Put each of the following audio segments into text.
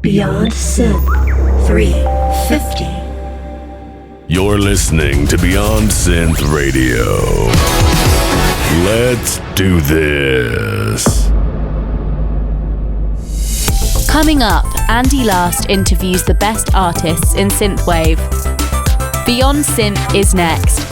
Beyond Synth 350. You're listening to Beyond Synth Radio. Let's do this. Coming up, Andy Last interviews the best artists in synthwave. Beyond Synth is next.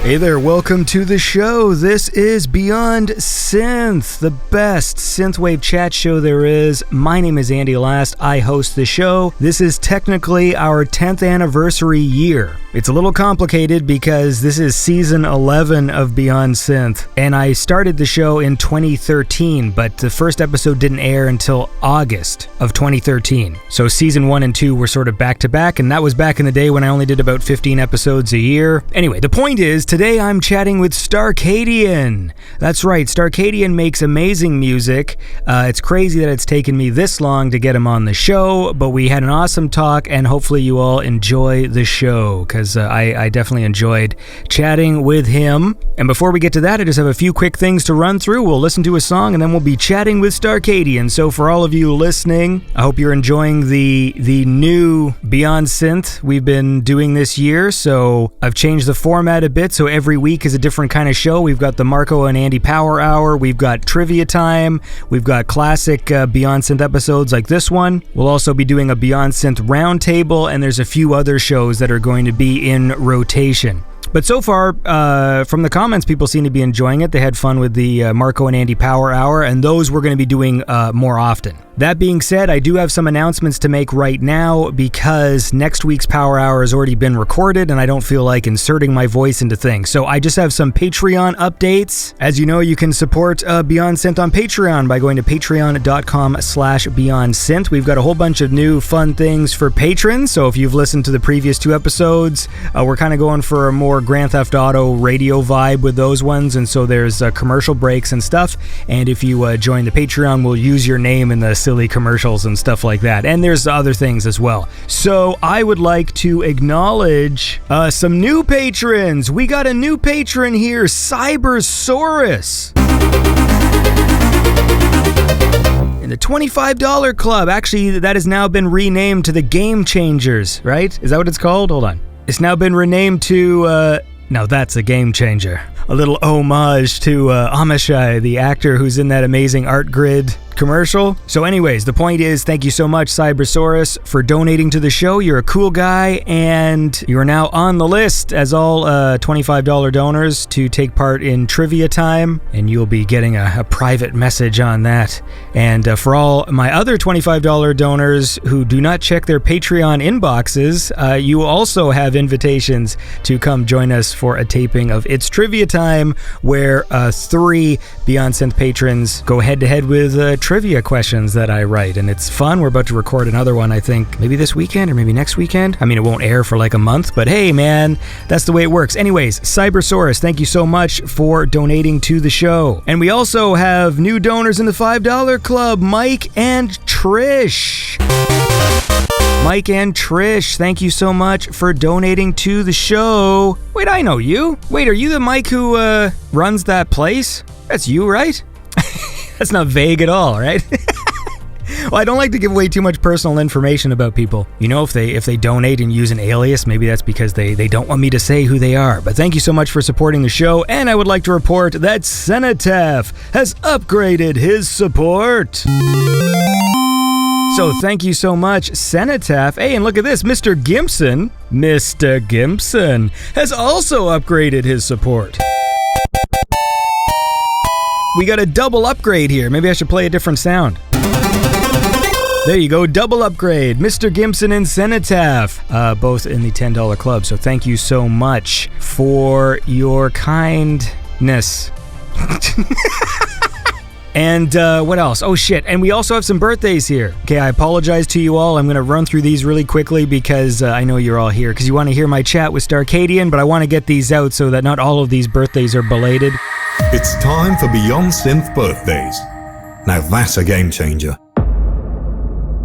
Hey there, welcome to the show. This is Beyond Synth, the best synthwave chat show there is. My name is Andy Last. I host the show. This is technically our 10th anniversary year. It's a little complicated because this is season 11 of Beyond Synth, and I started the show in 2013, but the first episode didn't air until August of 2013. So season 1 and 2 were sort of back to back, and that was back in the day when I only did about 15 episodes a year. Anyway, the point is, today I'm chatting with Starcadian. That's right, Starcadian makes amazing music. It's crazy that it's taken me this long to get him on the show, but we had an awesome talk, and hopefully you all enjoy the show, because I definitely enjoyed chatting with him. And before we get to that, I just have a few quick things to run through. We'll listen to a song, and then we'll be chatting with Starcadian. So for all of you listening, I hope you're enjoying the new Beyond Synth we've been doing this year. So I've changed the format a bit, so every week is a different kind of show. We've got the Marco and Andy Power Hour, we've got Trivia Time, we've got classic Beyond Synth episodes like this one. We'll also be doing a Beyond Synth Roundtable, and there's a few other shows that are going to be in rotation. But so far, from the comments, people seem to be enjoying it. They had fun with the Marco and Andy Power Hour, and those we're going to be doing more often. That being said, I do have some announcements to make right now because next week's Power Hour has already been recorded and I don't feel like inserting my voice into things. So I just have some Patreon updates. As you know, you can support Beyond Synth on Patreon by going to patreon.com/BeyondSynth. We've got a whole bunch of new fun things for patrons. So if you've listened to the previous 2 episodes, we're kind of going for a more Grand Theft Auto radio vibe with those ones. And so there's commercial breaks and stuff. And if you join the Patreon, we'll use your name in the silly commercials and stuff like that. And there's other things as well. So I would like to acknowledge some new patrons. We got a new patron here, Cybersaurus. In the $25 club. Actually, that has now been renamed to the Game Changers, right? Is that what it's called? Hold on. It's now been renamed to, now that's a game changer. A little homage to Amishai, the actor who's in that amazing Art Grid commercial. So anyways, the point is, thank you so much, Cybersaurus, for donating to the show. You're a cool guy, and you're now on the list as all $25 donors to take part in Trivia Time, and you'll be getting a private message on that. And for all my other $25 donors who do not check their Patreon inboxes, you also have invitations to come join us for a taping of It's Trivia Time, where 3 Beyond Synth patrons go head-to-head with trivia questions that I write, and it's fun. We're about to record another one, I think, maybe this weekend or maybe next weekend. I mean, it won't air for like a month, but hey, man, that's the way it works. Anyways, Cybersaurus, thank you so much for donating to the show. And we also have new donors in the $5 club, Mike and Trish. Mike and Trish, thank you so much for donating to the show. Wait, I know you. Wait, are you the Mike who runs that place? That's you, right? That's not vague at all, right? Well, I don't like to give away too much personal information about people. You know, if they donate and use an alias, maybe that's because they don't want me to say who they are. But thank you so much for supporting the show, and I would like to report that Cenotaph has upgraded his support. So thank you so much, Cenotaph. Hey, and look at this, Mr. Gimpson has also upgraded his support. We got a double upgrade here. Maybe I should play a different sound. There you go, double upgrade. Mr. Gimpson and Cenotaph, both in the $10 club. So thank you so much for your kindness. And what else? Oh shit, and we also have some birthdays here. Okay, I apologize to you all. I'm going to run through these really quickly because I know you're all here because you want to hear my chat with Starcadian, but I want to get these out so that not all of these birthdays are belated. It's time for Beyond Synth birthdays. Now that's a game changer.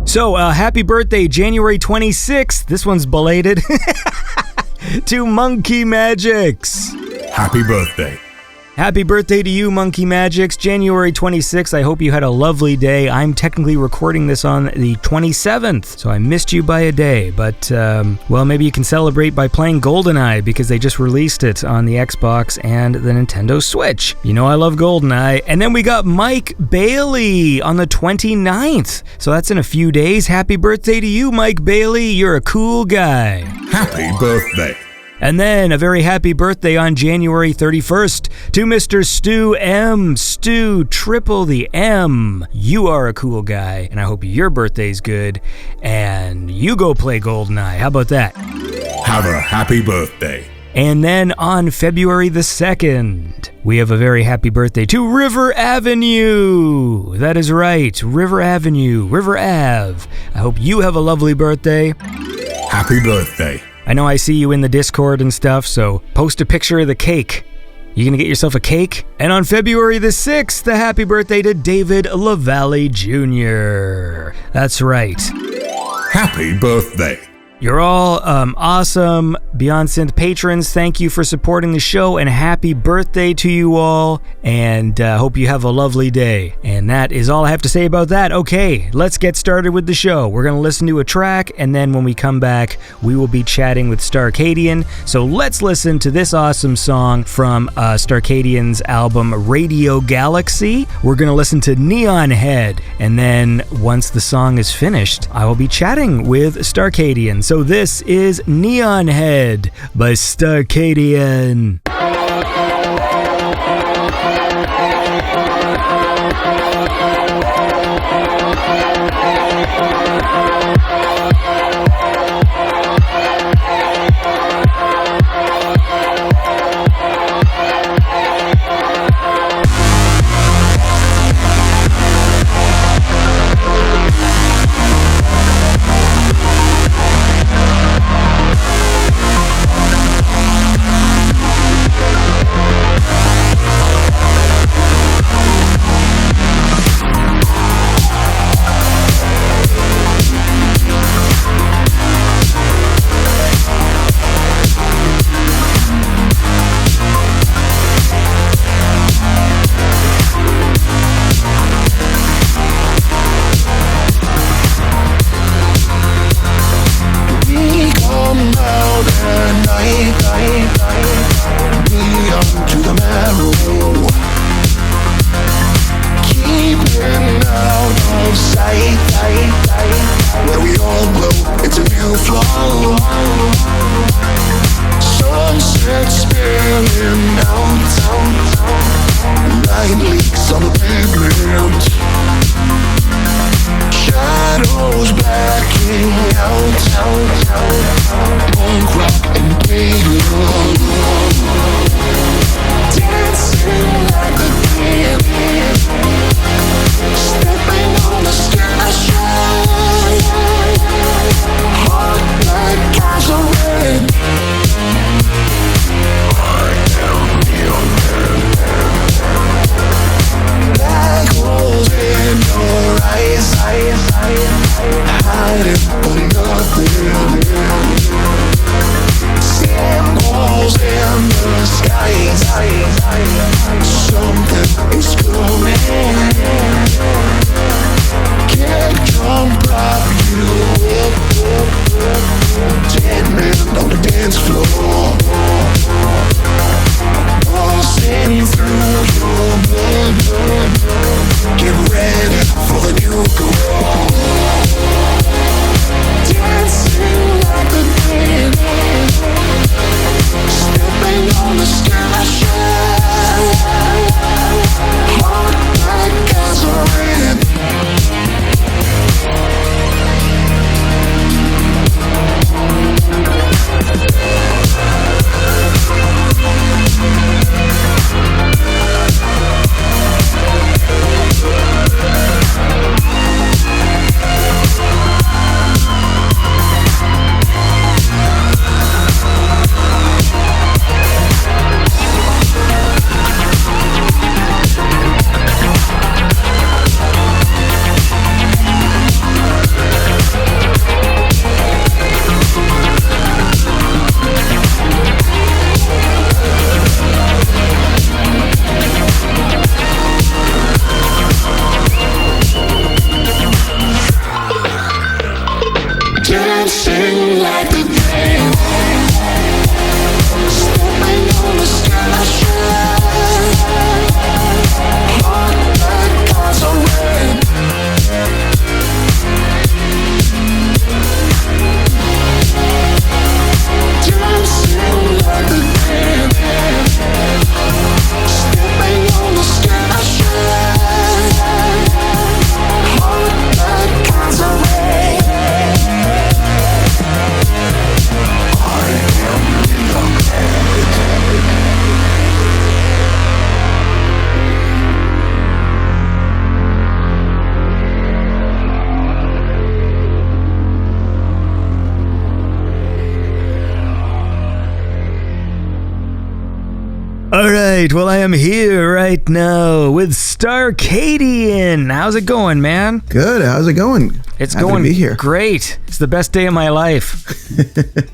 So, happy birthday, January 26th. This one's belated. To Monkey Magics. Happy birthday. Happy birthday to you, Monkey Magics. January 26th. I hope you had a lovely day. I'm technically recording this on the 27th, so I missed you by a day. But, well, maybe you can celebrate by playing GoldenEye because they just released it on the Xbox and the Nintendo Switch. You know I love GoldenEye. And then we got Mike Bailey on the 29th. So that's in a few days. Happy birthday to you, Mike Bailey. You're a cool guy. Happy birthday. And then a very happy birthday on January 31st to Mr. Stu M. Stu triple the M. You are a cool guy, and I hope your birthday's good, and you go play GoldenEye. How about that? Have a happy birthday. And then on February the 2nd, we have a very happy birthday to River Avenue. That is right, River Avenue, River Ave. I hope you have a lovely birthday. Happy birthday. I know I see you in the Discord and stuff, so post a picture of the cake. You gonna get yourself a cake? And on February the 6th, a happy birthday to David LaValle Jr. That's right. Happy birthday. You're all awesome Beyond Synth patrons. Thank you for supporting the show, and happy birthday to you all, and hope you have a lovely day. And that is all I have to say about that. Okay, let's get started with the show. We're going to listen to a track, and then when we come back, we will be chatting with Starcadian. So let's listen to this awesome song from Starcadian's album Radio Galaxy. We're going to listen to Neon Head, and then once the song is finished, I will be chatting with Starcadian. So this is Neon Head by Starcadian. Black hole right. Well, I am here right now with Starcadian. How's it going, man? Good. How's it going? It's Happy going to be here. great. It's the best day of my life.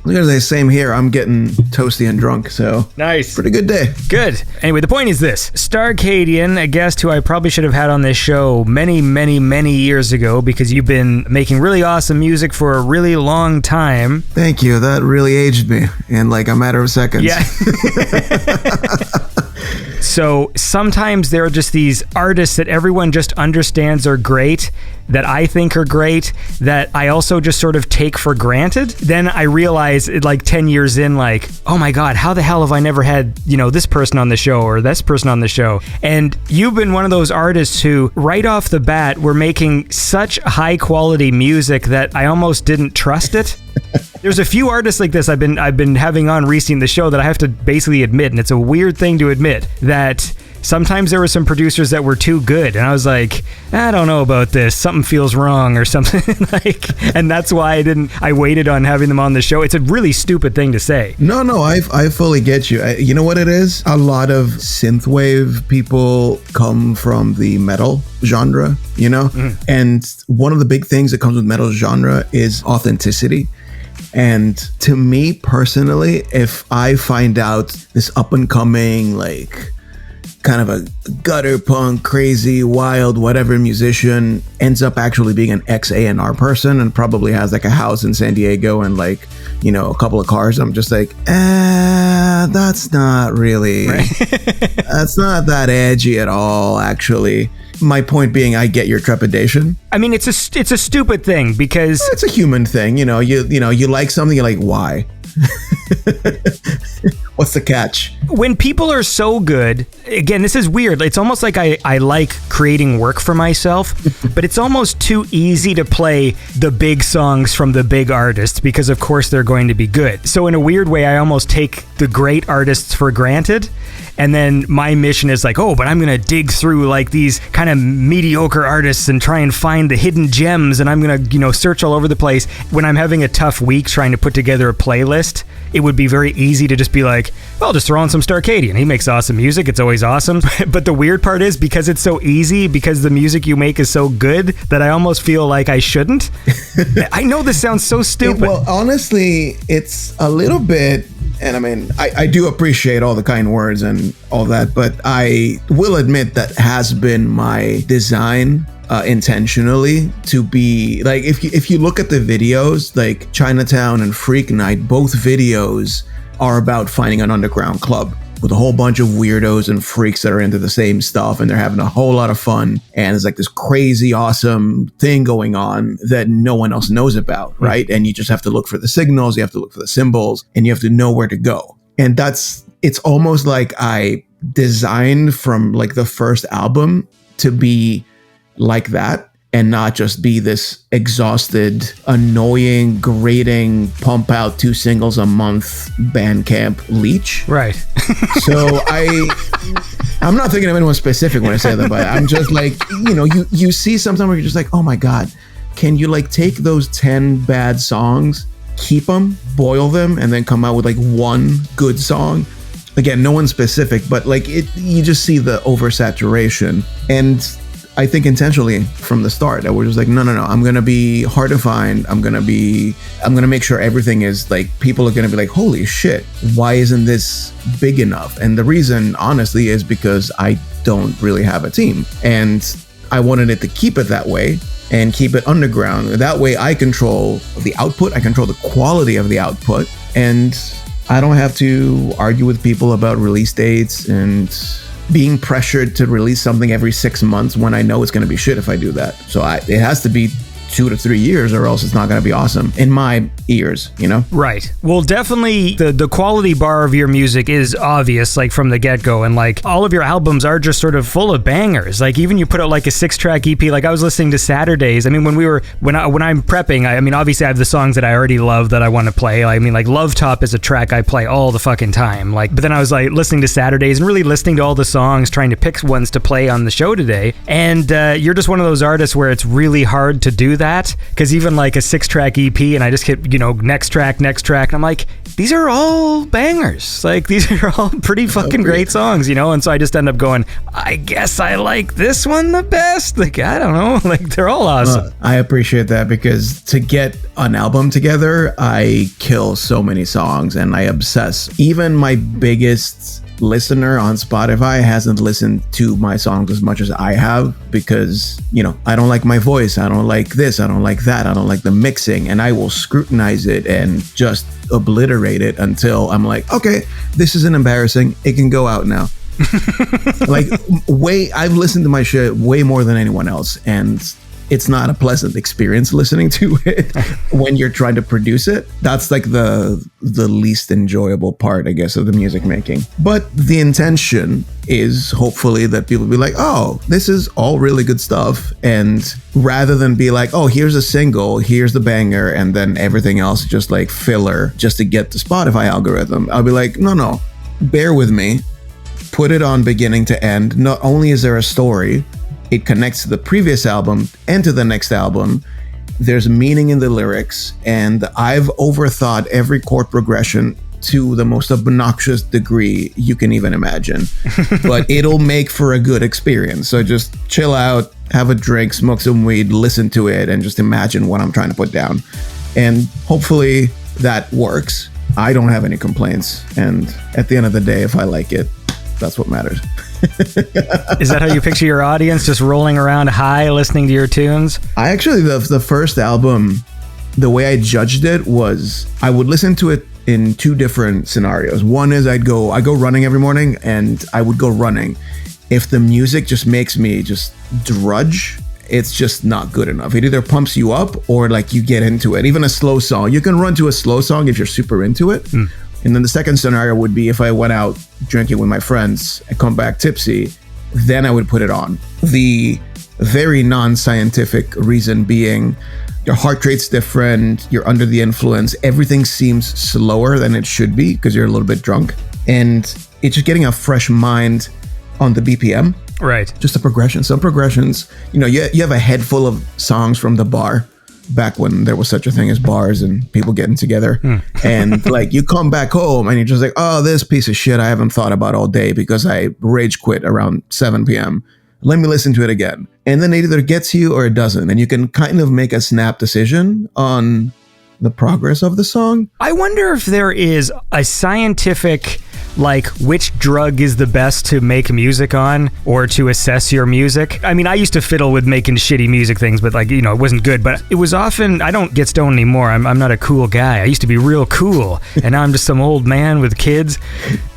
Look at the same here. I'm getting toasty and drunk, so Nice. pretty good day. Good. Anyway, the point is this. Starcadian, a guest who I probably should have had on this show many, many, many years ago because you've been making really awesome music for a really long time. Thank you. That really aged me in like a matter of seconds. Yeah. So sometimes there are just these artists that everyone just understands are great, that I think are great, that I also just sort of take for granted. Then I realize, like 10 years in, like, oh my God, how the hell have I never had, this person on the show or this person on the show? And you've been one of those artists who, right off the bat, were making such high quality music that I almost didn't trust it. There's a few artists like this I've been having on recently in the show that I have to basically admit, and it's a weird thing to admit, that sometimes there were some producers that were too good, and I was like, I don't know about this. Something feels wrong or something. And that's why I waited on having them on the show. It's a really stupid thing to say. No, I fully get you. You know what it is? A lot of synthwave people come from the metal genre, And one of the big things that comes with metal genre is authenticity. And to me personally, if I find out this up and coming, like kind of a gutter punk, crazy, wild, whatever musician ends up actually being an ex-A&R person and probably has like a house in San Diego and like, a couple of cars, I'm just like, that's not really, that's not that edgy at all, actually. My point being, I get your trepidation. I mean, it's a stupid thing because it's a human thing. You like something, you're like, why? What's the catch? When people are so good, again, this is weird. It's almost like I like creating work for myself, but it's almost too easy to play the big songs from the big artists because, of course, they're going to be good. So in a weird way, I almost take the great artists for granted. And then my mission is like, but I'm going to dig through like these kind of mediocre artists and try and find the hidden gems. And I'm going to, search all over the place. When I'm having a tough week trying to put together a playlist, it would be very easy to just be like, well, just throw on some Starcadian. He makes awesome music. It's always awesome. But the weird part is because it's so easy, because the music you make is so good that I almost feel like I shouldn't. I know this sounds so stupid. Well, honestly, it's a little bit. And I mean, I do appreciate all the kind words and all that, but I will admit that has been my design intentionally to be like, if you look at the videos, like Chinatown and Freak Night, both videos are about finding an underground club with a whole bunch of weirdos and freaks that are into the same stuff and they're having a whole lot of fun. And it's like this crazy, awesome thing going on that no one else knows about, right? And you just have to look for the signals, you have to look for the symbols, and you have to know where to go. And it's almost like I designed from like the first album to be like that and not just be this exhausted, annoying, grating, pump out 2 singles a month Bandcamp leech. Right. So I'm not thinking of anyone specific when I say that, but I'm just like, you see sometimes where you're just like, oh my God, can you like take those 10 bad songs, keep them, boil them, and then come out with like one good song? Again, no one specific, but like you just see the oversaturation. And I think intentionally from the start that we're just like, no, I'm going to be hard to find. I'm going to make sure everything is like, people are going to be like, holy shit, why isn't this big enough? And the reason honestly is because I don't really have a team and I wanted it to keep it that way and keep it underground. That way I control the output. I control the quality of the output and I don't have to argue with people about release dates and being pressured to release something every 6 months when I know it's going to be shit if I do that. So it has to be 2 to 3 years or else it's not going to be awesome in my ears, Right. Well, definitely the quality bar of your music is obvious, like from the get-go, and like all of your albums are just sort of full of bangers. Like even you put out like a 6-track EP. Like I was listening to Saturdays. I mean, when I'm prepping, I mean, obviously I have the songs that I already love that I want to play. I mean, like Love Top is a track I play all the fucking time. But then I was like listening to Saturdays and really listening to all the songs, trying to pick ones to play on the show today. And you're just one of those artists where it's really hard to do that, because even like a 6-track EP and I just kept next track. And I'm like, these are all bangers. Like, these are all pretty fucking great songs, And so I just end up going, I guess I like this one the best. Like, I don't know. Like, they're all awesome. I appreciate that, because to get an album together, I kill so many songs and I obsess. Even my biggest listener on Spotify hasn't listened to my songs as much as I have, because I don't like my voice, I don't like this, I don't like that, I don't like the mixing, and I will scrutinize it and just obliterate it until I'm like, okay, this isn't embarrassing, it can go out now. Like, I've listened to my shit way more than anyone else, and it's not a pleasant experience listening to it when you're trying to produce it. That's like the least enjoyable part, I guess, of the music making. But the intention is hopefully that people be like, oh, this is all really good stuff. And rather than be like, oh, here's a single, here's the banger, and then everything else just like filler just to get the Spotify algorithm, I'll be like, no, bear with me. Put it on beginning to end. Not only is there a story, it connects to the previous album and to the next album. There's meaning in the lyrics, and I've overthought every chord progression to the most obnoxious degree you can even imagine. But it'll make for a good experience. So just chill out, have a drink, smoke some weed, listen to it, and just imagine what I'm trying to put down. And hopefully that works. I don't have any complaints. And at the end of the day, if I like it, that's what matters. Is that how you picture your audience, just rolling around high listening to your tunes? I actually, the first album, the way I judged it was I would listen to it in two different scenarios. One is I go running every morning, and I would go running. If the music just makes me just drudge, it's just not good enough. It either pumps you up or like you get into it. Even a slow song, you can run to a slow song if you're super into it. And then the second scenario would be if I went out drinking with my friends and come back tipsy, then I would put it on. The very non-scientific reason being your heart rate's different, you're under the influence, everything seems slower than it should be because you're a little bit drunk. And it's just getting a fresh mind on the BPM. Right. Just a progression. Some progressions, you have a head full of songs from the bar, back when there was such a thing as bars and people getting together. And like you come back home and you're just like, oh, this piece of shit I haven't thought about all day because I rage quit around 7 p.m. Let me listen to it again. And then it either gets you or it doesn't. And you can kind of make a snap decision on the progress of the song. I wonder if there is a scientific, like, which drug is the best to make music on or to assess your music. I mean, I used to fiddle with making shitty music things, but like, it wasn't good. But it was often, I don't get stoned anymore. I'm not a cool guy. I used to be real cool. And now I'm just some old man with kids.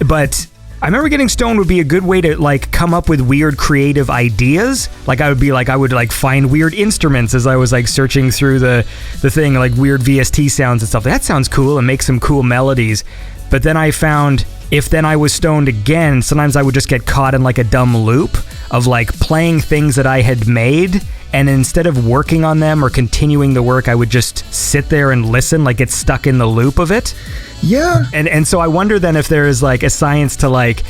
But I remember getting stoned would be a good way to like come up with weird creative ideas. Like I would find weird instruments as I was like searching through the thing, like weird VST sounds and stuff. That sounds cool, and make some cool melodies. But then I found if then I was stoned again, sometimes I would just get caught in like a dumb loop of like playing things that I had made, and instead of working on them or continuing the work, I would just sit there and listen, like get stuck in the loop of it. Yeah. And so I wonder then if there is like a science to like,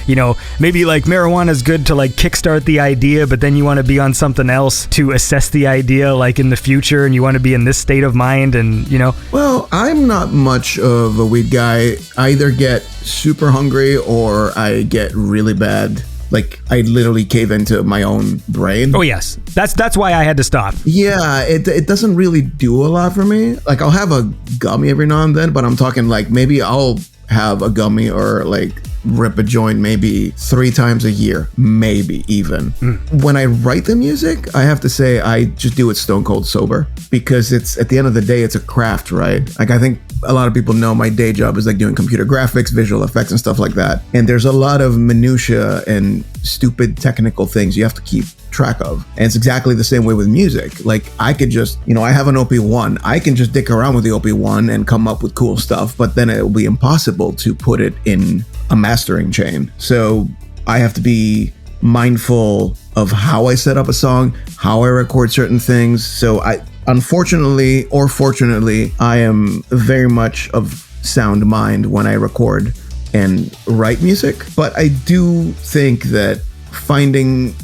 maybe like marijuana is good to like kickstart the idea, but then you want to be on something else to assess the idea like in the future, and you want to be in this state of mind, and Well, I'm not much of a weed guy. I either get super hungry or I get really bad. Like I literally cave into my own brain. Oh yes, that's why I had to stop. Yeah, it doesn't really do a lot for me. Like I'll have a gummy every now and then, but I'm talking like maybe I'll have a gummy or like rip a joint maybe 3 times a year, maybe even. When I write the music, I have to say I just do it stone cold sober, because it's at the end of the day, it's a craft, right? Like I think a lot of people know my day job is like doing computer graphics, visual effects and stuff like that. And there's a lot of minutia and stupid technical things you have to keep track of. And it's exactly the same way with music. Like I could just, I have an OP1. I can just dick around with the OP1 and come up with cool stuff, but then it will be impossible to put it in a mastering chain. So I have to be mindful of how I set up a song, how I record certain things. So unfortunately or fortunately, I am very much of sound mind when I record and write music. But I do think that finding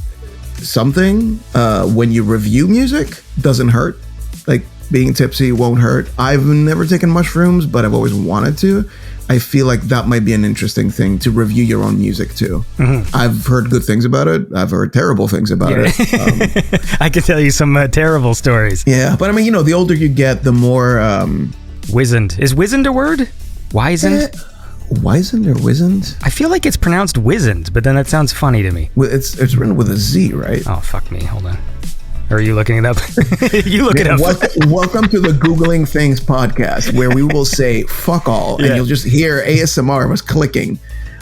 something when you review music doesn't hurt. Like being tipsy won't hurt. I've never taken mushrooms, but I've always wanted to. I feel like that might be an interesting thing to review your own music too. I've heard good things about it. I've heard terrible things about it. I could tell you some terrible stories. Yeah, but I mean, the older you get, the more... Wizened. Is wizened a word? Wizened? Wizened or wizened? I feel like it's pronounced wizened, but then that sounds funny to me. It's written with a Z, right? Oh, fuck me. Hold on. Or are you looking it up? You look it up. Welcome to the Googling Things podcast, where we will say fuck all, and you'll just hear ASMR of us clicking.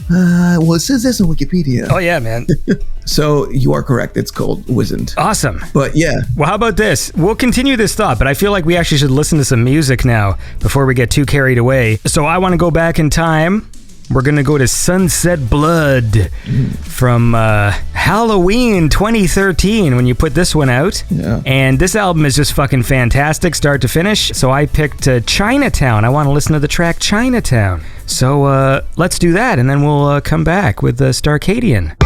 Well, it says this on Wikipedia. Oh, yeah, man. So you are correct. It's called wizened. Awesome. But yeah. Well, how about this? We'll continue this thought, but I feel like we actually should listen to some music now before we get too carried away. So I want to go back in time. We're going to go to Sunset Blood from Halloween 2013 when you put this one out. Yeah. And this album is just fucking fantastic, start to finish. So I picked Chinatown. I want to listen to the track Chinatown. So let's do that, and then we'll come back with Starcadian.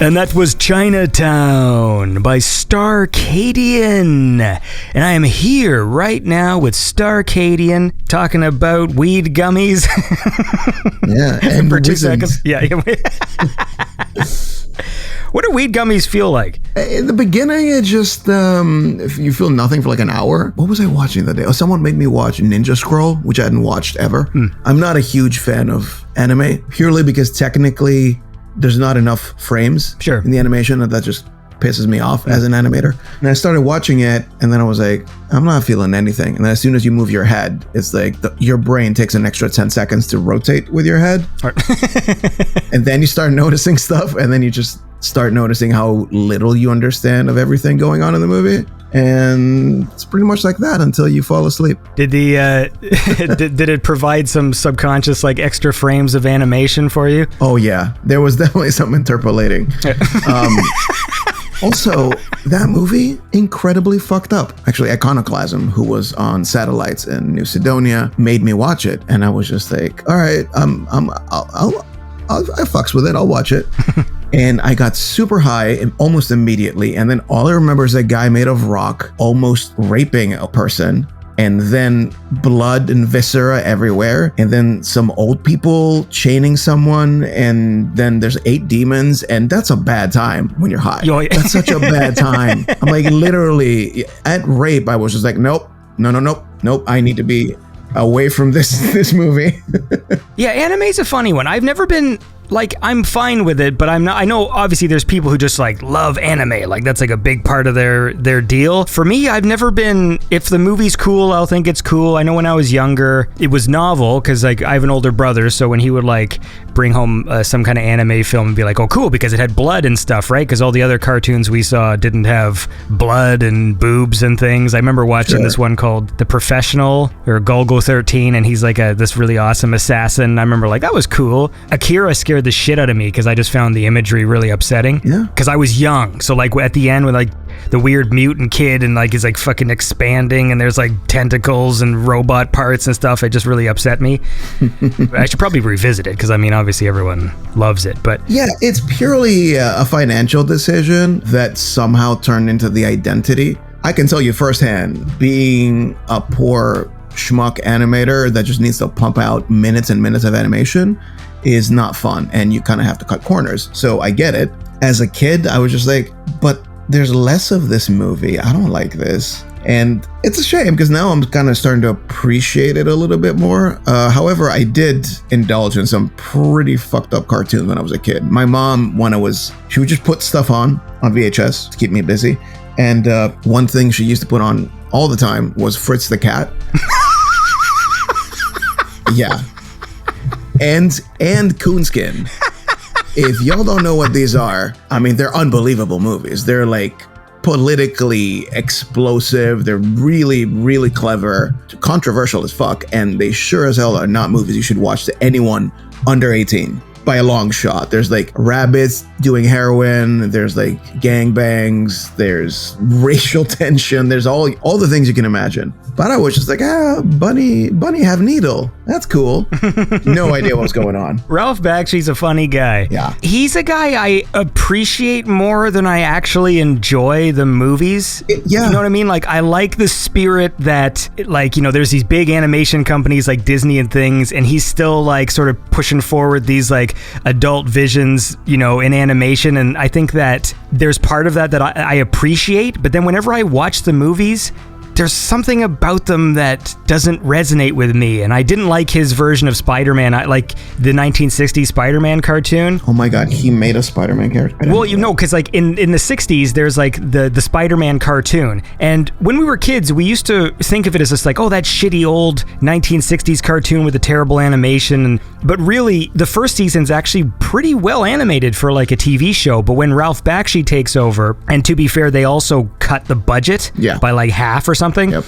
And that was Chinatown by Starcadian. And I am here right now with Starcadian talking about weed gummies. Yeah, and for 2 wizards. seconds. Yeah. What do weed gummies feel like? In the beginning, it just, if you feel nothing for like an hour. What was I watching that day? Oh, someone made me watch Ninja Scroll, which I hadn't watched ever. I'm not a huge fan of anime, purely because technically there's not enough frames in the animation, and that just pisses me off as an animator. And I started watching it, and then I was like, I'm not feeling anything. And then as soon as you move your head, it's like your brain takes an extra 10 seconds to rotate with your head. And then you start noticing stuff, and then you just start noticing how little you understand of everything going on in the movie. And it's pretty much like that until you fall asleep. Did did it provide some subconscious like extra frames of animation for you? Oh yeah, there was definitely some interpolating. Also, that movie, incredibly fucked up. Actually, Iconoclasm, who was on satellites in New Sidonia, made me watch it, and I was just like, all right, I fucks with it. I'll watch it. And I got super high almost immediately. And then all I remember is a guy made of rock almost raping a person, and then blood and viscera everywhere. And then some old people chaining someone. And then there's 8 demons. And that's a bad time when you're high. That's such a bad time. I'm like, literally at rape, I was just like, nope. I need to be away from this movie. Yeah, anime's a funny one. I've never been like, I'm fine with it, but I'm not. I know obviously there's people who just like love anime, like that's like a big part of their deal. For me, I've never been. If the movie's cool, I'll think it's cool. I know when I was younger, it was novel because like I have an older brother, so when he would like bring home some kind of anime film and be like, oh cool, because it had blood and stuff, right? Because all the other cartoons we saw didn't have blood and boobs and things. I remember watching this one called The Professional or Golgo 13, and he's like this really awesome assassin. I remember like that was cool. Akira scared the shit out of me because I just found the imagery really upsetting. Yeah. Because I was young, so like at the end with like the weird mutant kid and like is like fucking expanding and there's like tentacles and robot parts and stuff, it just really upset me. I should probably revisit it because I mean obviously everyone loves it, but yeah, it's purely a financial decision that somehow turned into the identity. I can tell you firsthand, being a poor schmuck animator that just needs to pump out minutes and minutes of animation is not fun, and you kind of have to cut corners. So I get it. As a kid, I was just like, but there's less of this movie. I don't like this. And it's a shame because now I'm kind of starting to appreciate it a little bit more. However, I did indulge in some pretty fucked up cartoons when I was a kid. My mom, she would just put stuff on VHS to keep me busy. And one thing she used to put on all the time was Fritz the Cat. Yeah. And Coonskin. If y'all don't know what these are, I mean, they're unbelievable movies. They're like politically explosive. They're really, really clever, controversial as fuck, and they sure as hell are not movies you should watch to anyone under 18 by a long shot. There's like rabbits doing heroin, there's like gangbangs, there's racial tension, there's all the things you can imagine. But I was just like, bunny have needle. That's cool. No idea what's going on. Ralph Bakshi's a funny guy. Yeah. He's a guy I appreciate more than I actually enjoy the movies. Yeah. You know what I mean? Like, I like the spirit that, like, you know, there's these big animation companies like Disney and things, and he's still like sort of pushing forward these like adult visions, you know, in animation. And I think that there's part of that I appreciate, but then whenever I watch the movies, there's something about them that doesn't resonate with me, and I didn't like his version of Spider-Man. I like the 1960s Spider-Man cartoon. Oh my god, he made a Spider-Man character. Well, you know, because like in the 60s, there's like the Spider-Man cartoon, and when we were kids, we used to think of it as just like, oh, that shitty old 1960s cartoon with the terrible animation, but really, the first season's actually pretty well animated for like a TV show. But when Ralph Bakshi takes over, and to be fair, they also cut the budget by like half or something. Yep.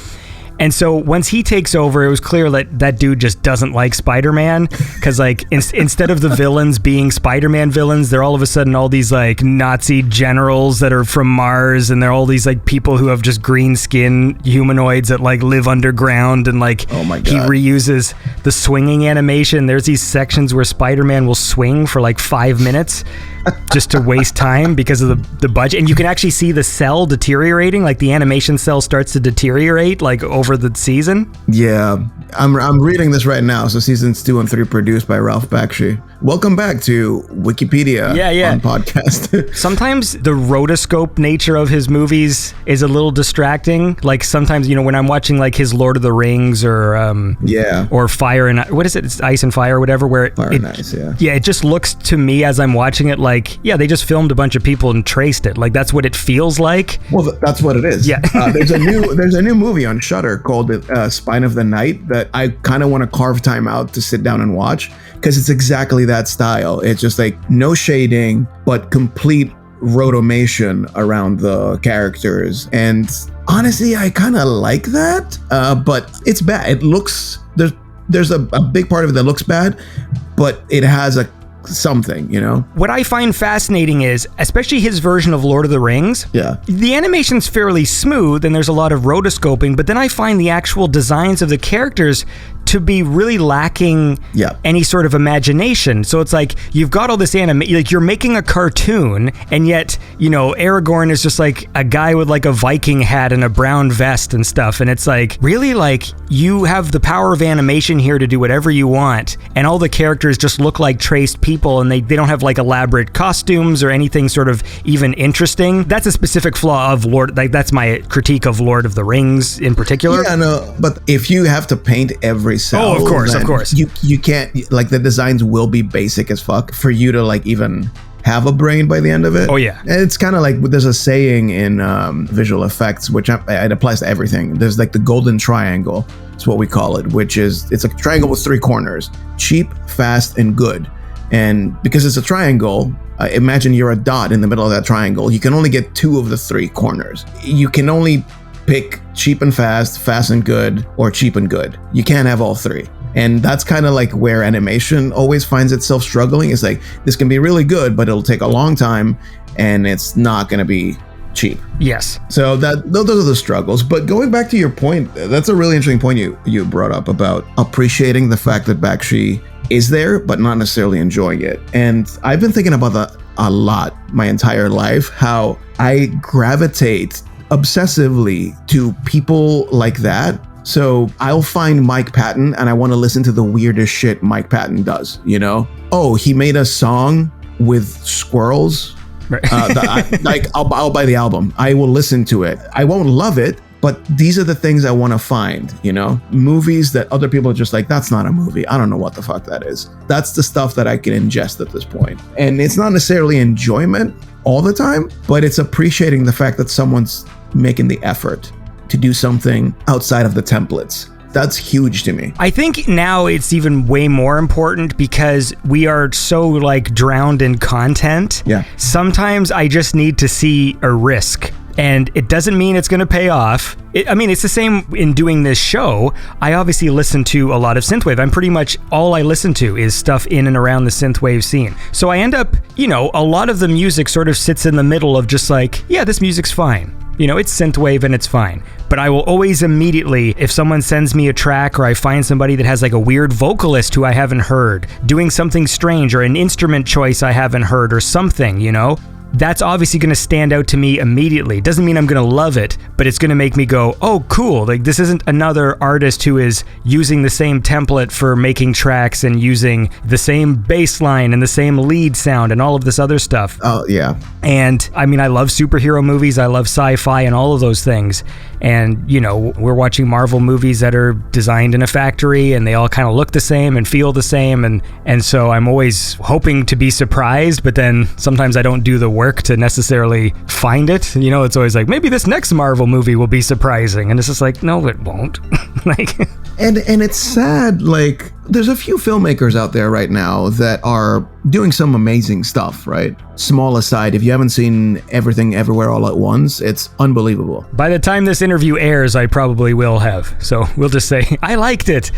And so once he takes over, it was clear that that dude just doesn't like Spider-Man, because like instead of the villains being Spider-Man villains, they're all of a sudden all these like Nazi generals that are from Mars, and they're all these like people who have just green skin humanoids that like live underground, and like oh my God. He reuses the swinging animation. There's these sections where Spider-Man will swing for like 5 minutes. just to waste time because of the budget. And you can actually see the cell deteriorating, like the animation cell starts to deteriorate like over the season. Yeah, I'm reading this right now. So seasons 2 and 3 produced by Ralph Bakshi. Welcome back to Wikipedia on podcast. Sometimes the rotoscope nature of his movies is a little distracting. Like sometimes, when I'm watching like his Lord of the Rings or Fire and what is it? It's Ice and Fire or whatever. Where Fire and Ice, yeah. Yeah, it just looks to me as I'm watching it like, they just filmed a bunch of people and traced it. Like that's what it feels like. Well, that's what it is. Yeah. There's a new movie on Shudder called Spine of the Night that I kind of want to carve time out to sit down and watch because it's exactly that style. It's just like no shading, but complete rotomation around the characters. And honestly, I kind of like that, but it's bad. It looks, there's a big part of it that looks bad, but it has something. What I find fascinating is, especially his version of Lord of the Rings, the animation's fairly smooth and there's a lot of rotoscoping, but then I find the actual designs of the characters to be really lacking any sort of imagination. So it's like you've got all this like you're making a cartoon, and yet Aragorn is just like a guy with like a Viking hat and a brown vest and stuff, and it's like really like you have the power of animation here to do whatever you want, and all the characters just look like traced people, and they don't have like elaborate costumes or anything sort of even interesting. That's a specific flaw of that's my critique of Lord of the Rings in particular. Yeah, no, but if you have to paint every cell, of course. You can't, like, the designs will be basic as fuck for you to like even have a brain by the end of it. Oh yeah. And it's kind of like there's a saying in visual effects, which it applies to everything. There's like the golden triangle. It's what we call it, which is it's a triangle with 3 corners: cheap, fast, and good. And because it's a triangle, imagine you're a dot in the middle of that triangle. You can only get 2 of the 3 corners. You can only pick cheap and fast and good, or cheap and good. You can't have all 3. And that's kind of like where animation always finds itself struggling. It's like, this can be really good, but it'll take a long time, and it's not going to be cheap. Yes. So those are the struggles. But going back to your point, that's a really interesting point you brought up about appreciating the fact that Bakshi is there, but not necessarily enjoying it. And I've been thinking about that a lot my entire life, how I gravitate obsessively to people like that. So I'll find Mike Patton and I want to listen to the weirdest shit Mike Patton does, Oh, he made a song with squirrels. Right. I'll buy the album. I will listen to it. I won't love it, but these are the things I want to find, movies that other people are just like, that's not a movie. I don't know what the fuck that is. That's the stuff that I can ingest at this point. And it's not necessarily enjoyment all the time, but it's appreciating the fact that someone's making the effort to do something outside of the templates. That's huge to me. I think now it's even way more important because we are so like drowned in content. Yeah. Sometimes I just need to see a risk. And it doesn't mean it's going to pay off. It's the same in doing this show. I obviously listen to a lot of synthwave. I'm pretty much all I listen to is stuff in and around the synthwave scene. So I end up, a lot of the music sort of sits in the middle of just like, yeah, this music's fine. It's synthwave and it's fine. But I will always immediately, if someone sends me a track or I find somebody that has like a weird vocalist who I haven't heard, doing something strange or an instrument choice I haven't heard or something, that's obviously going to stand out to me immediately. Doesn't mean I'm going to love it, but it's going to make me go, oh, cool. Like, this isn't another artist who is using the same template for making tracks and using the same bass line and the same lead sound and all of this other stuff. Oh, yeah. And I love superhero movies. I love sci-fi and all of those things. And, we're watching Marvel movies that are designed in a factory and they all kind of look the same and feel the same. And so I'm always hoping to be surprised, but then sometimes I don't do the work to necessarily find it. It's always like, maybe this next Marvel movie will be surprising. And it's just like, no, it won't. And it's sad, like, there's a few filmmakers out there right now that are doing some amazing stuff, right? Small aside, if you haven't seen Everything Everywhere All at Once, it's unbelievable. By the time this interview airs, I probably will have. So we'll just say, I liked it.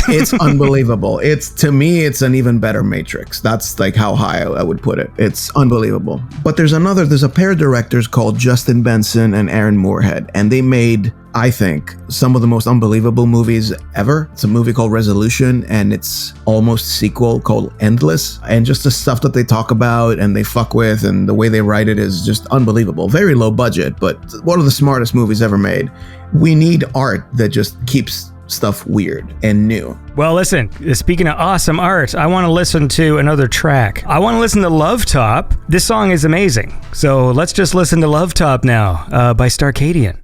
It's unbelievable. To me, it's an even better Matrix. That's like how high I would put it. It's unbelievable. But there's a pair of directors called Justin Benson and Aaron Moorhead, and they made I think, some of the most unbelievable movies ever. It's a movie called Resolution, and it's almost sequel called Endless. And just the stuff that they talk about and they fuck with and the way they write it is just unbelievable. Very low budget, but one of the smartest movies ever made. We need art that just keeps stuff weird and new. Well, listen, speaking of awesome art, I want to listen to another track. I want to listen to Love Top. This song is amazing. So let's just listen to Love Top now by Starcadian.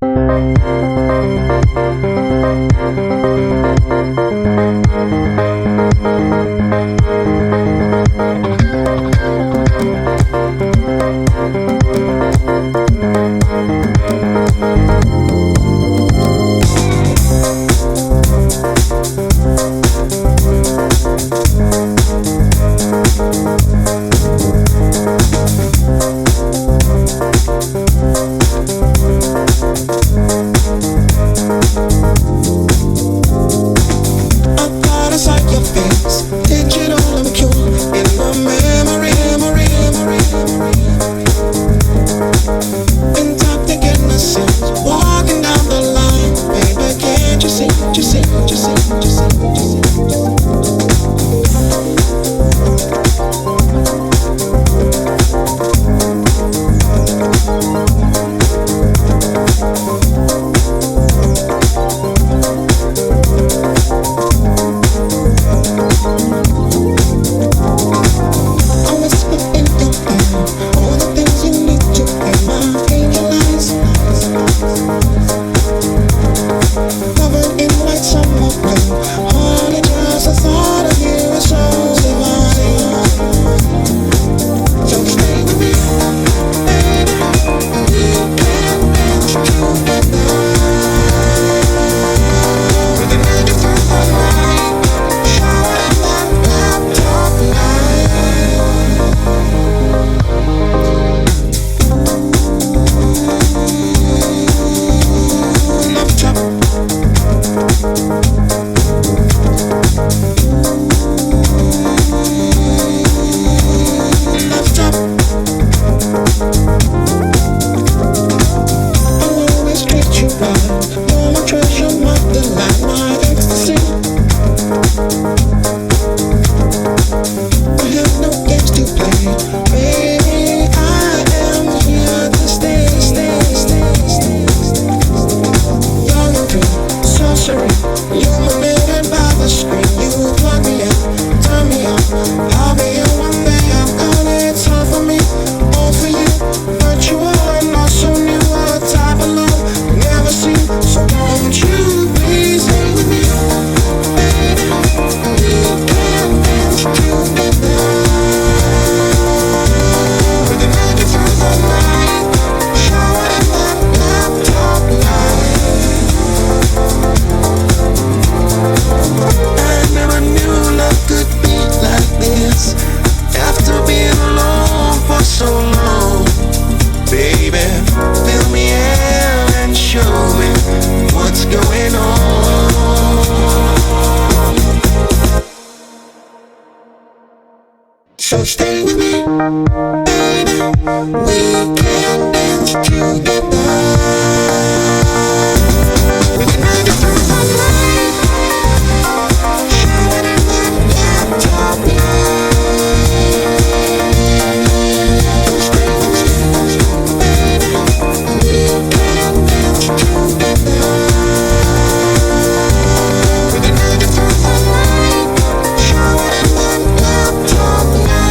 So stay with me, baby. We can dance together. We can make it through the night. Shine in that laptop light. So stay with me, baby. We can dance together. We can make it through the night. Shine in that laptop light.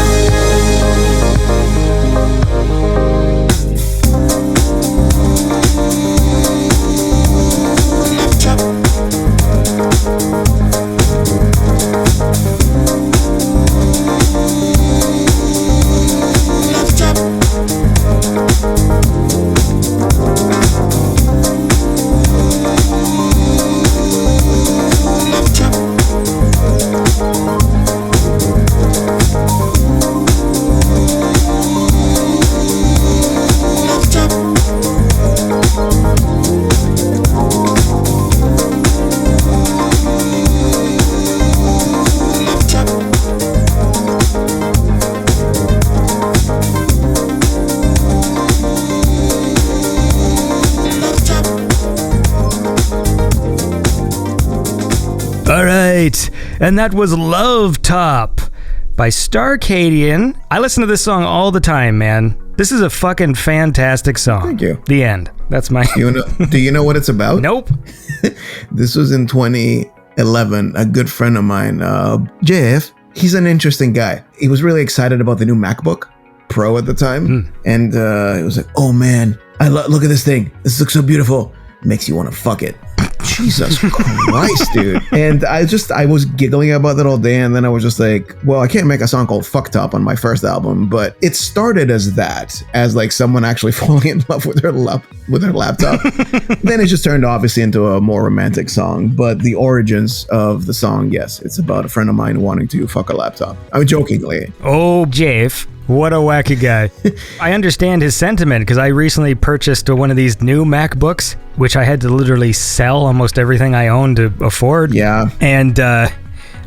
And that was Love Top by Starcadian. I listen to this song all the time, man. This is a fucking fantastic song. Thank you. The end. That's my... Do you know what it's about? Nope. This was in 2011. A good friend of mine, Jeff, he's an interesting guy. He was really excited about the new MacBook Pro at the time. And it was like, oh man, look at this thing. This looks so beautiful. Makes you want to fuck it. Jesus Christ, dude. And I was giggling about that all day, and then I was just like, well, I can't make a song called Fuck Top on my first album, but it started as that, as like someone actually falling in love with their laptop. Then it just turned obviously into a more romantic song, but the origins of the song, yes, it's about a friend of mine wanting to fuck a laptop. I'm jokingly. Oh, Jeff. What a wacky guy. I understand his sentiment because I recently purchased one of these new MacBooks, which I had to literally sell almost everything I own to afford. Yeah. And I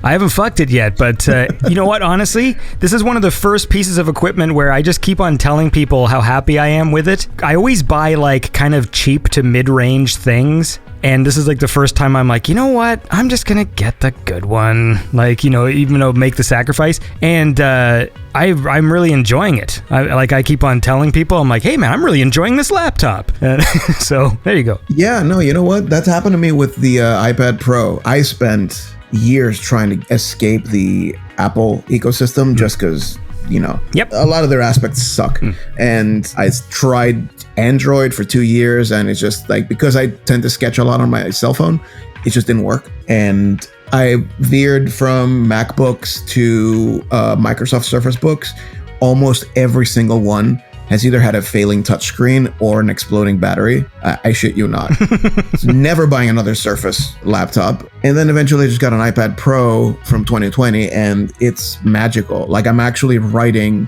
haven't fucked it yet, but you know what? Honestly, this is one of the first pieces of equipment where I just keep on telling people how happy I am with it. I always buy like kind of cheap to mid-range things. And this is like the first time I'm like, you know what? I'm just going to get the good one. Like, you know, even though make the sacrifice. And I'm really enjoying it. I keep on telling people, I'm like, hey man, I'm really enjoying this laptop. So there you go. Yeah, no, you know what? That's happened to me with the iPad Pro. I spent years trying to escape the Apple ecosystem just because, you know, a lot of their aspects suck. And I tried Android for 2 years, and it's just like, because I tend to sketch a lot on my cell phone, it just didn't work. And I veered from MacBooks to Microsoft Surface Books. Almost every single one has either had a failing touchscreen or an exploding battery. I shit you not. Never buying another Surface laptop. And then eventually I just got an iPad Pro from 2020, and it's magical. Like, I'm actually writing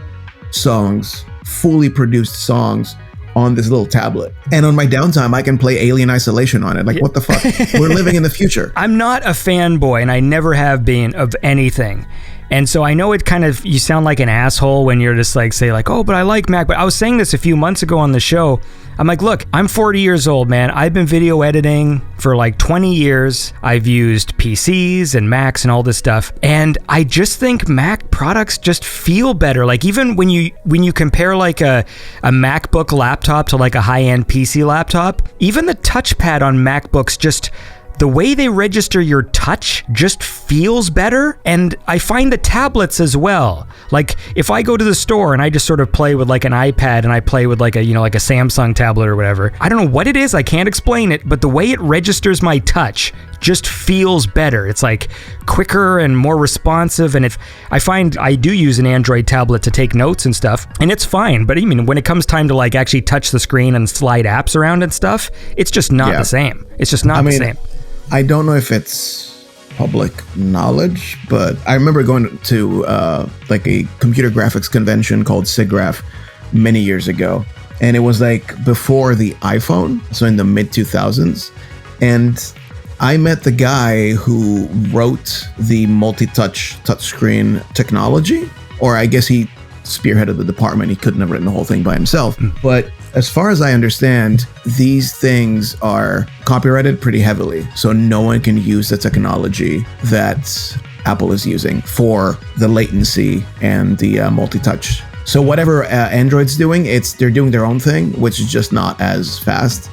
songs, fully produced songs, on this little tablet. And on my downtime, I can play Alien Isolation on it. Like, what the fuck? We're living in the future. I'm not a fanboy, and I never have been, of anything. And so I know it kind of, you sound like an asshole when you're just like, say like, oh, but I like Mac. But I was saying this a few months ago on the show. I'm like, look, I'm 40 years old, man. I've been video editing for like 20 years. I've used PCs and Macs and all this stuff. And I just think Mac products just feel better. Like, even when you compare like a MacBook laptop to like a high-end PC laptop, even the touchpad on MacBooks, just the way they register your touch just feels better. And I find the tablets as well. Like, if I go to the store and I just sort of play with like an iPad and I play with like a, you know, like a Samsung tablet or whatever, I don't know what it is, I can't explain it, but the way it registers my touch just feels better. It's like quicker and more responsive. And if I find I do use an Android tablet to take notes and stuff, and it's fine, but I mean, when it comes time to like actually touch the screen and slide apps around and stuff, it's just not the same. It's just not the same. I don't know if it's public knowledge, but I remember going to like a computer graphics convention called SIGGRAPH many years ago. And it was like before the iPhone, so in the mid 2000s. And I met the guy who wrote the multi-touch touchscreen technology, or I guess he spearheaded the department. He couldn't have written the whole thing by himself. But as far as I understand, these things are copyrighted pretty heavily. So no one can use the technology that Apple is using for the latency and the multi-touch. So whatever Android's doing, they're doing their own thing, which is just not as fast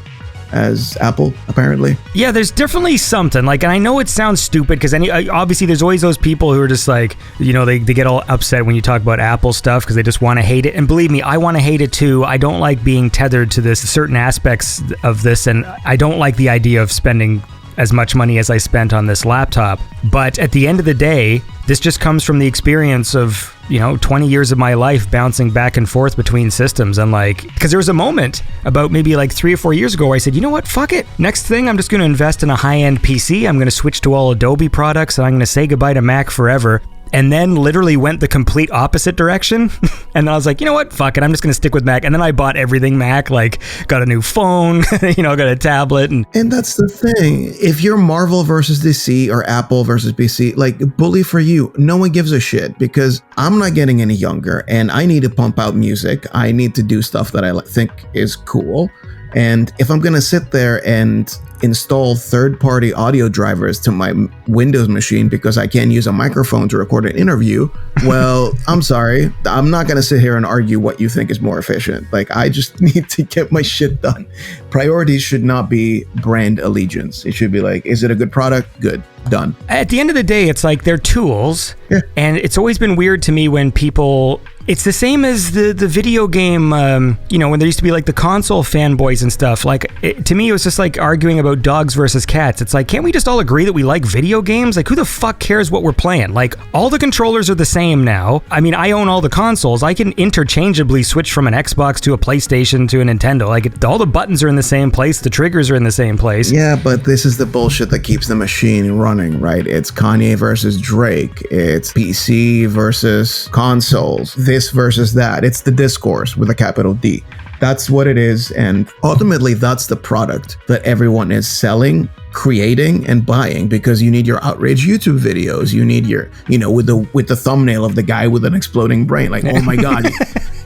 as Apple, apparently. Yeah, there's definitely something. Like, and I know it sounds stupid because obviously there's always those people who are just like, you know, they get all upset when you talk about Apple stuff because they just want to hate it. And believe me, I want to hate it too. I don't like being tethered to this certain aspects of this, and I don't like the idea of spending as much money as I spent on this laptop. But at the end of the day, this just comes from the experience of, you know, 20 years of my life bouncing back and forth between systems. And like, because there was a moment about maybe like 3 or 4 years ago where I said, you know what, fuck it. Next thing, I'm just going to invest in a high-end PC. I'm going to switch to all Adobe products, and I'm going to say goodbye to Mac forever. And then literally went the complete opposite direction. And I was like, you know what? Fuck it. I'm just going to stick with Mac. And then I bought everything Mac, like got a new phone, you know, got a tablet. And that's the thing. If you're Marvel versus DC or Apple versus PC, like, bully for you. No one gives a shit because I'm not getting any younger and I need to pump out music. I need to do stuff that I think is cool. And if I'm going to sit there and install third-party audio drivers to my Windows machine because I can't use a microphone to record an interview, well, I'm sorry. I'm not going to sit here and argue what you think is more efficient. Like, I just need to get my shit done. Priorities should not be brand allegiance. It should be like, is it a good product? Good. Done. At the end of the day, it's like they're tools. Yeah. And it's always been weird to me when people... It's the same as the video game, when there used to be like the console fanboys and stuff. Like, to me, it was just like arguing about dogs versus cats. It's like, can't we just all agree that we like video games? Like, who the fuck cares what we're playing? Like, all the controllers are the same now. I mean, I own all the consoles. I can interchangeably switch from an Xbox to a PlayStation to a Nintendo. Like, all the buttons are in the same place. The triggers are in the same place. Yeah, but this is the bullshit that keeps the machine running, right? It's Kanye versus Drake. It's PC versus consoles. This versus that. It's the discourse with a capital D. That's what it is, and ultimately that's the product that everyone is selling, creating, and buying, because you need your outrage YouTube videos. You need your, with the thumbnail of the guy with an exploding brain, like, oh my god,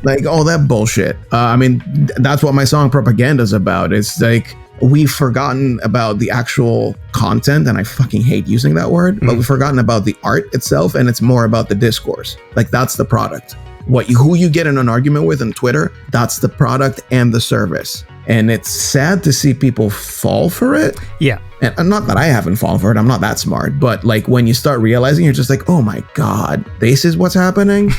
like all that bullshit. I mean, that's what my song Propaganda is about. It's like, we've forgotten about the actual content, and I fucking hate using that word, but we've forgotten about the art itself, and it's more about the discourse. Like, that's the product. Who you get in an argument with on Twitter, that's the product and the service. And it's sad to see people fall for it. Yeah. And not that I haven't fallen for it, I'm not that smart, but like when you start realizing, you're just like, oh my god, this is what's happening.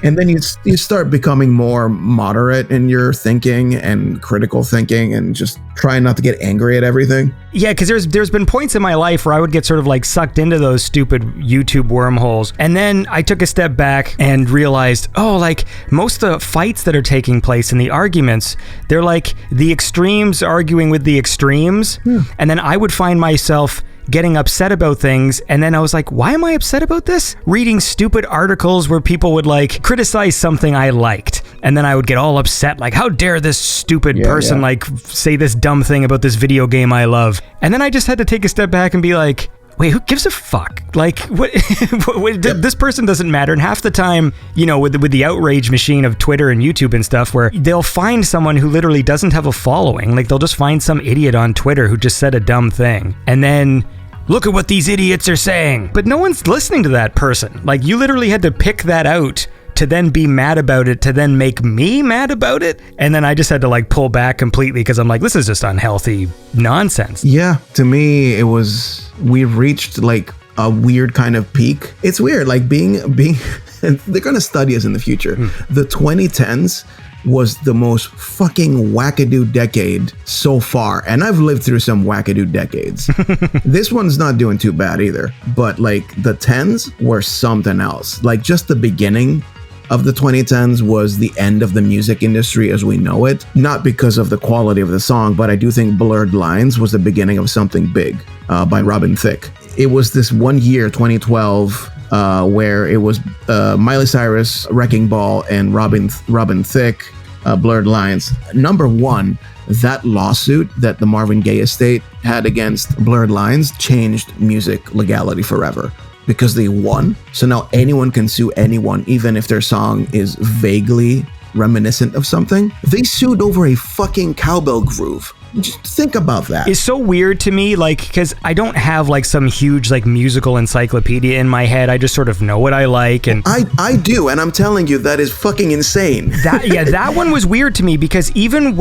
And then you start becoming more moderate in your thinking and critical thinking, and just trying not to get angry at everything. Yeah, because there's been points in my life where I would get sort of like sucked into those stupid YouTube wormholes, and then I took a step back and realized, oh, like most of the fights that are taking place in the arguments, they're like the extremes arguing with the extremes. And then I would find myself getting upset about things, and then I was like, why am I upset about this? Reading stupid articles where people would like criticize something I liked, and then I would get all upset, like, how dare this stupid person like say this dumb thing about this video game I love. And then I just had to take a step back and be like, wait, who gives a fuck? Like, what? This person doesn't matter. And half the time, with the outrage machine of Twitter and YouTube and stuff, where they'll find someone who literally doesn't have a following. Like, they'll just find some idiot on Twitter who just said a dumb thing, and then look at what these idiots are saying. But no one's listening to that person. Like, you literally had to pick that out to then be mad about it, to then make me mad about it. And then I just had to like pull back completely, because I'm like, this is just unhealthy nonsense. Yeah, to me, we've reached like a weird kind of peak. It's weird, like being and they're going to study us in the future. The 2010s was the most fucking wackadoo decade so far, and I've lived through some wackadoo decades. This one's not doing too bad either, but like the 10s were something else. Like, just the beginning of the 2010s was the end of the music industry as we know it, not because of the quality of the song, but I do think Blurred Lines was the beginning of something big, by Robin Thicke. It was this one year, 2012, where it was Miley Cyrus, Wrecking Ball, and Robin Thicke, Blurred Lines. Number one, that lawsuit that the Marvin Gaye estate had against Blurred Lines changed music legality forever, because they won. So now anyone can sue anyone, even if their song is vaguely reminiscent of something. They sued over a fucking cowbell groove. Just think about that. It's so weird to me, like, because I don't have like some huge like musical encyclopedia in my head. I just sort of know what I like, and I do, and I'm telling you, that is fucking insane. That one was weird to me, because even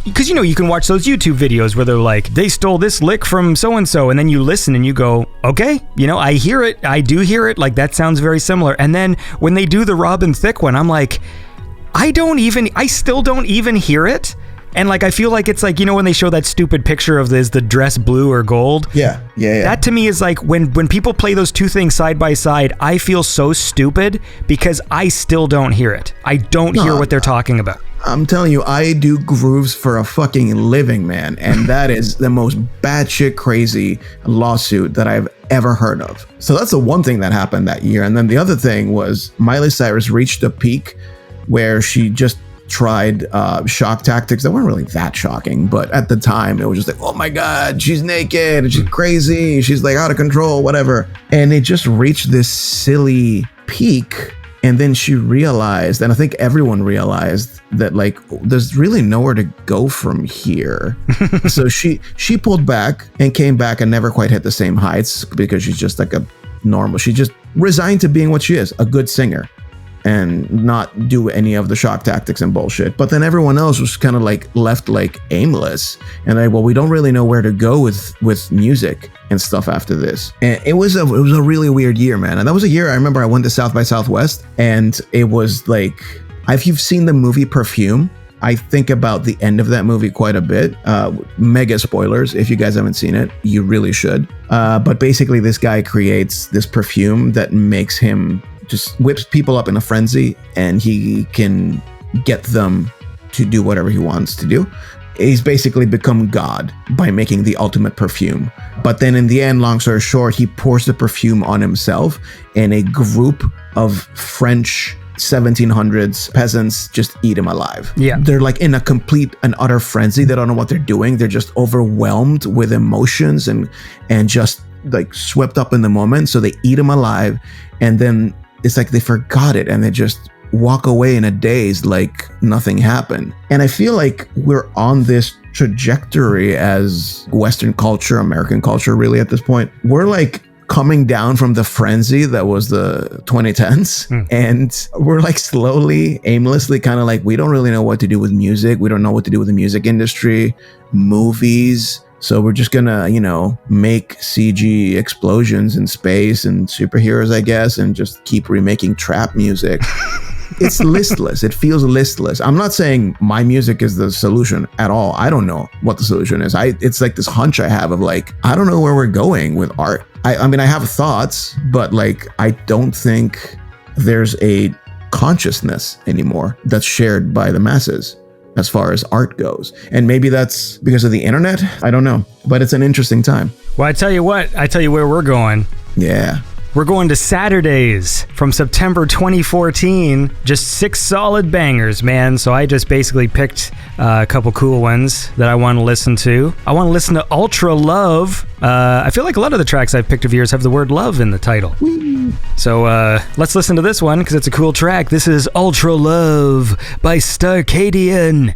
because you can watch those YouTube videos where they're like, they stole this lick from so and so, and then you listen and you go, okay, I hear it, I do hear it, like that sounds very similar. And then when they do the Robin Thicke one, I'm like, I still don't even hear it. And like, I feel like it's like, when they show that stupid picture of the dress blue or gold. Yeah. That to me is like, when people play those two things side by side, I feel so stupid because I still don't hear it. I don't hear what they're talking about. I'm telling you, I do grooves for a fucking living, man. And that is the most batshit crazy lawsuit that I've ever heard of. So that's the one thing that happened that year. And then the other thing was Miley Cyrus reached a peak where she just tried shock tactics that weren't really that shocking, but at the time it was just like, oh my god, she's naked and she's crazy, she's like out of control, whatever. And it just reached this silly peak And then she realized, and I think everyone realized, that like there's really nowhere to go from here. So she pulled back and came back and never quite hit the same heights, because she's just like a normal. She just resigned to being what she is, a good singer, and not do any of the shock tactics and bullshit. But then everyone else was kind of like left like aimless, and like, well, we don't really know where to go with music and stuff after this. And it was a really weird year, man. And that was a year I remember I went to South by Southwest, and it was like, if you've seen the movie Perfume, I think about the end of that movie quite a bit. Mega spoilers. If you guys haven't seen it, you really should. But basically this guy creates this perfume that makes him just whips people up in a frenzy, and he can get them to do whatever he wants to do. He's basically become God by making the ultimate perfume. But then in the end, long story short, he pours the perfume on himself, and a group of French 1700s peasants just eat him alive. Yeah. They're like in a complete and utter frenzy. They don't know what they're doing. They're just overwhelmed with emotions and just like swept up in the moment. So they eat him alive, and then it's like they forgot it, and they just walk away in a daze like nothing happened. And I feel like we're on this trajectory as Western culture, American culture really at this point. We're like coming down from the frenzy that was the 2010s. And we're like slowly, aimlessly kind of like, we don't really know what to do with music. We don't know what to do with the music industry, movies. So we're just gonna, make CG explosions in space and superheroes, I guess, and just keep remaking trap music. It's listless. It feels listless. I'm not saying my music is the solution at all. I don't know what the solution is. It's like this hunch I have of like, I don't know where we're going with art. I mean, I have thoughts, but like, I don't think there's a consciousness anymore that's shared by the masses as far as art goes. And maybe that's because of the internet. I don't know, but it's an interesting time. Well, I tell you where we're going. Yeah. We're going to Saturdays from September 2014. Just 6 solid bangers, man. So I just basically picked a couple cool ones that I want to listen to. I want to listen to Ultra Love. I feel like a lot of the tracks I've picked of yours have the word love in the title. So let's listen to this one because it's a cool track. This is Ultra Love by Starcadian.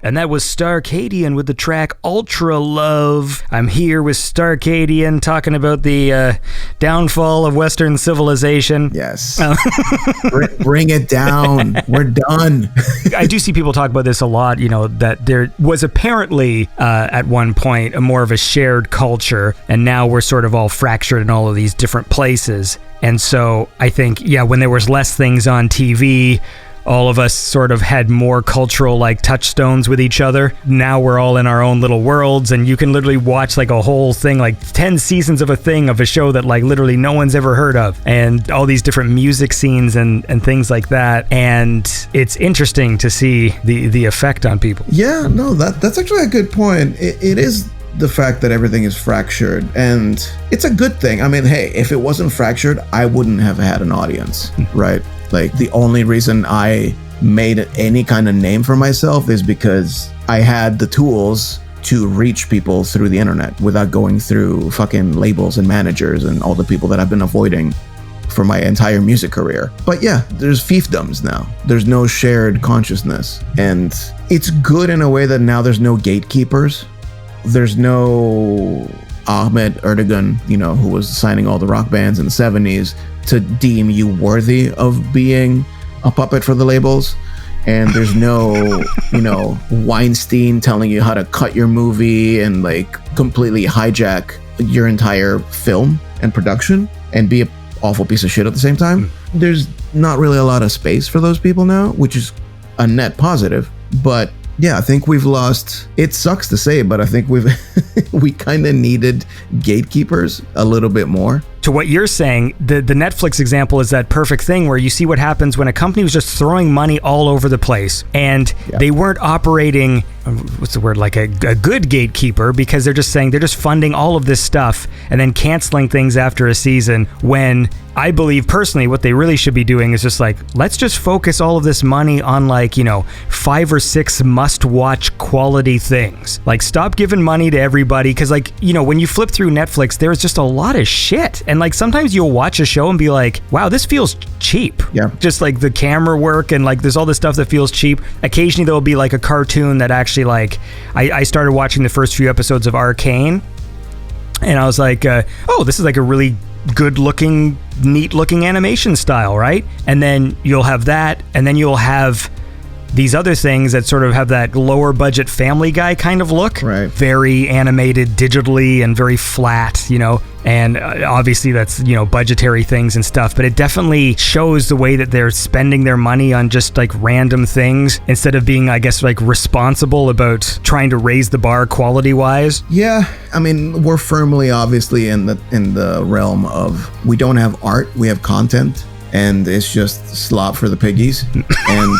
And that was Starcadian with the track Ultra Love. I'm here with Starcadian talking about the downfall of Western civilization. Yes. Bring it down. We're done. I do see people talk about this a lot, you know, that there was apparently at one point a more of a shared culture, and now we're sort of all fractured in all of these different places. And so I think, yeah, when there was less things on TV, all of us sort of had more cultural like touchstones with each other. Now we're all in our own little worlds, and you can literally watch like a whole thing, like 10 seasons of a show that like literally no one's ever heard of, and all these different music scenes and things like that. And it's interesting to see the effect on people. Yeah, no, that's actually a good point. It is the fact that everything is fractured, and it's a good thing. I mean, hey, if it wasn't fractured, I wouldn't have had an audience, right? Like, the only reason I made any kind of name for myself is because I had the tools to reach people through the internet without going through fucking labels and managers and all the people that I've been avoiding for my entire music career. But yeah, there's fiefdoms now. There's no shared consciousness. And it's good in a way that now there's no gatekeepers. There's no Ahmet Erdogan, you know, who was signing all the rock bands in the 70s to deem you worthy of being a puppet for the labels. And there's no, you know, Weinstein telling you how to cut your movie and like completely hijack your entire film and production and be an awful piece of shit at the same time. There's not really a lot of space for those people now, which is a net positive. But yeah, I think we've lost, it sucks to say, but I think we kind of needed gatekeepers a little bit more. To what you're saying, the Netflix example is that perfect thing where you see what happens when a company was just throwing money all over the place, and they weren't operating what's the word, like a good gatekeeper, because they're just saying they're just funding all of this stuff and then canceling things after a season, when I believe personally what they really should be doing is just like, let's just focus all of this money on, like, 5 or 6 must-watch quality things. Like, stop giving money to everybody, because, like, when you flip through Netflix, there's just a lot of shit. And, like, sometimes you'll watch a show and be like, wow, this feels cheap. Yeah. Just, like, the camera work and, like, there's all this stuff that feels cheap. Occasionally there'll be, like, a cartoon that actually, like, I started watching the first few episodes of Arcane, and I was like, oh, this is, like, a really good-looking, neat-looking animation style, right? And then you'll have that, and then you'll have these other things that sort of have that lower budget Family Guy kind of look. Right. Very animated digitally and very flat, and obviously that's, budgetary things and stuff, but it definitely shows the way that they're spending their money on just like random things instead of being, I guess, like responsible about trying to raise the bar quality wise. Yeah, I mean, we're firmly obviously in the realm of, we don't have art, we have content, and it's just slop for the piggies, and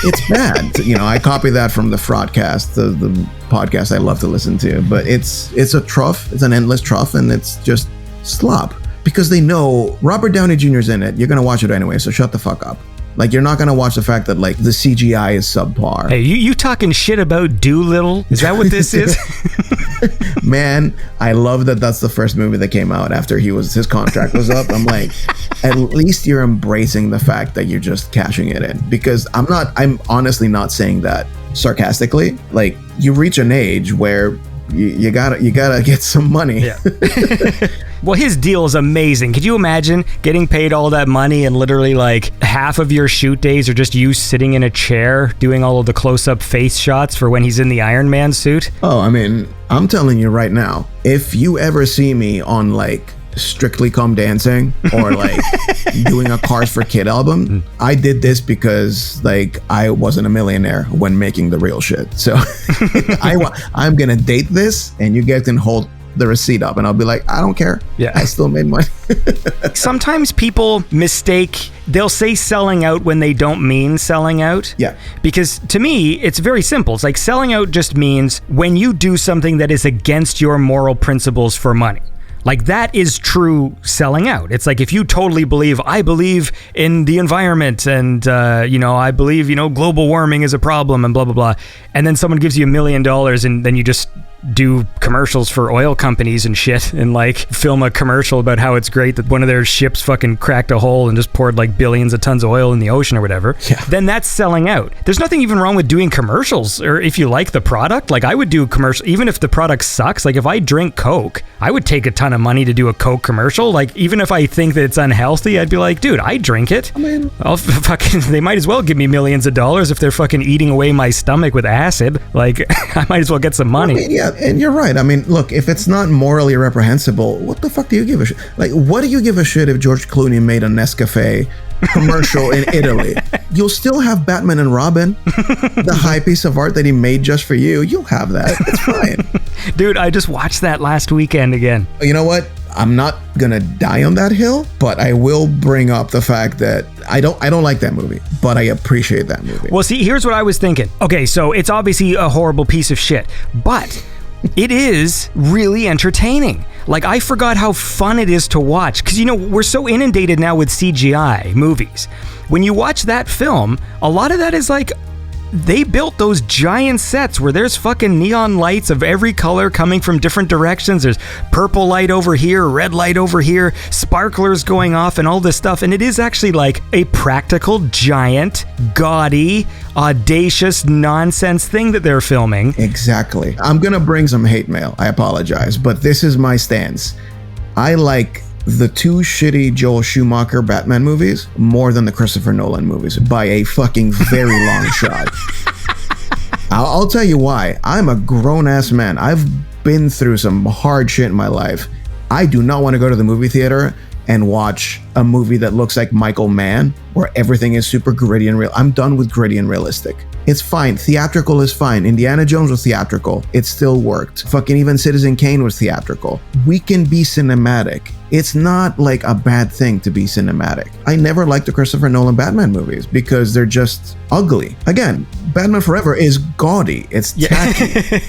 it's bad. I copy that from the Fraudcast, the podcast I love to listen to, but it's a trough, it's an endless trough, and it's just slop, because they know Robert Downey Jr.'s in it. You're gonna watch it anyway, so shut the fuck up. Like, you're not gonna watch the fact that, like, the CGI is subpar. Hey, you talking shit about Doolittle? Is that what this is? Man, I love that that's the first movie that came out after his contract was up. I'm like, at least you're embracing the fact that you're just cashing it in. Because I'm honestly not saying that sarcastically. Like, you reach an age where you gotta get some money. Yeah. Well, his deal is amazing. Could you imagine getting paid all that money and literally like half of your shoot days are just you sitting in a chair doing all of the close-up face shots for when he's in the Iron Man suit? Oh, I mean, I'm telling you right now, if you ever see me on like Strictly Come Dancing or like doing a Cars for Kid album, I did this because like I wasn't a millionaire when making the real shit. So I'm gonna date this, and you guys can hold the receipt up, and I'll be like, I don't care. Yeah, I still made money. Sometimes people they'll say selling out when they don't mean selling out. Yeah. Because to me, it's very simple. It's like selling out just means when you do something that is against your moral principles for money. Like, that is true selling out. It's like, if you totally believe, I believe in the environment and, I believe, global warming is a problem and blah, blah, blah. And then someone gives you $1 million and then you just do commercials for oil companies and shit and like film a commercial about how it's great that one of their ships fucking cracked a hole and just poured like billions of tons of oil in the ocean or whatever. Yeah. Then that's selling out. There's nothing even wrong with doing commercials, or if you like the product. Like, I would do commercial even if the product sucks. Like, if I drink Coke, I would take a ton of money to do a Coke commercial. Like, even if I think that it's unhealthy, I'd be like, dude, I drink it. I mean, they might as well give me millions of dollars if they're fucking eating away my stomach with acid. Like, I might as well get some money. I mean, yeah, and you're right. I mean, look, if it's not morally reprehensible, what the fuck do you give a shit? Like, what do you give a shit if George Clooney made a Nescafe commercial in Italy? You'll still have Batman and Robin, the high piece of art that he made just for you. You'll have that. It's fine. Dude, I just watched that last weekend again. You know what? I'm not gonna die on that hill, but I will bring up the fact that I don't like that movie, but I appreciate that movie. Well, see, here's what I was thinking. Okay, so it's obviously a horrible piece of shit, but it is really entertaining. Like, I forgot how fun it is to watch, because, we're so inundated now with CGI movies. When you watch that film, a lot of that is like, they built those giant sets where there's fucking neon lights of every color coming from different directions. There's purple light over here, red light over here, sparklers going off and all this stuff. And it is actually like a practical, giant, gaudy, audacious nonsense thing that they're filming. Exactly. I'm going to bring some hate mail. I apologize, but this is my stance. I like the 2 shitty Joel Schumacher Batman movies more than the Christopher Nolan movies by a fucking very long shot. I'll tell you why. I'm a grown-ass man. I've been through some hard shit in my life. I do not want to go to the movie theater and watch a movie that looks like Michael Mann, where everything is super gritty and real. I'm done with gritty and realistic. It's fine. Theatrical is fine. Indiana Jones was theatrical. It still worked. Fucking even Citizen Kane was theatrical. We can be cinematic. It's not like a bad thing to be cinematic. I never liked the Christopher Nolan Batman movies because they're just ugly. Again, Batman Forever is gaudy. It's tacky.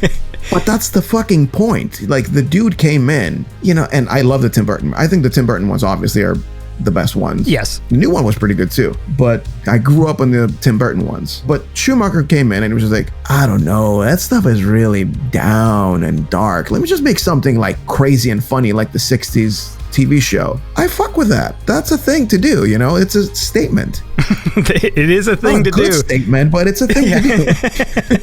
But that's the fucking point. Like, the dude came in, you know, and I love the Tim Burton. I think the Tim Burton ones obviously are the best ones. Yes. The new one was pretty good too, but I grew up on the Tim Burton ones. But Schumacher came in and he was just like, I don't know, that stuff is really down and dark. Let me just make something like crazy and funny like the 60s TV show. I fuck with that. That's a thing to do, you know? It's a statement. It is a thing to do. Statement, but it's a thing to do.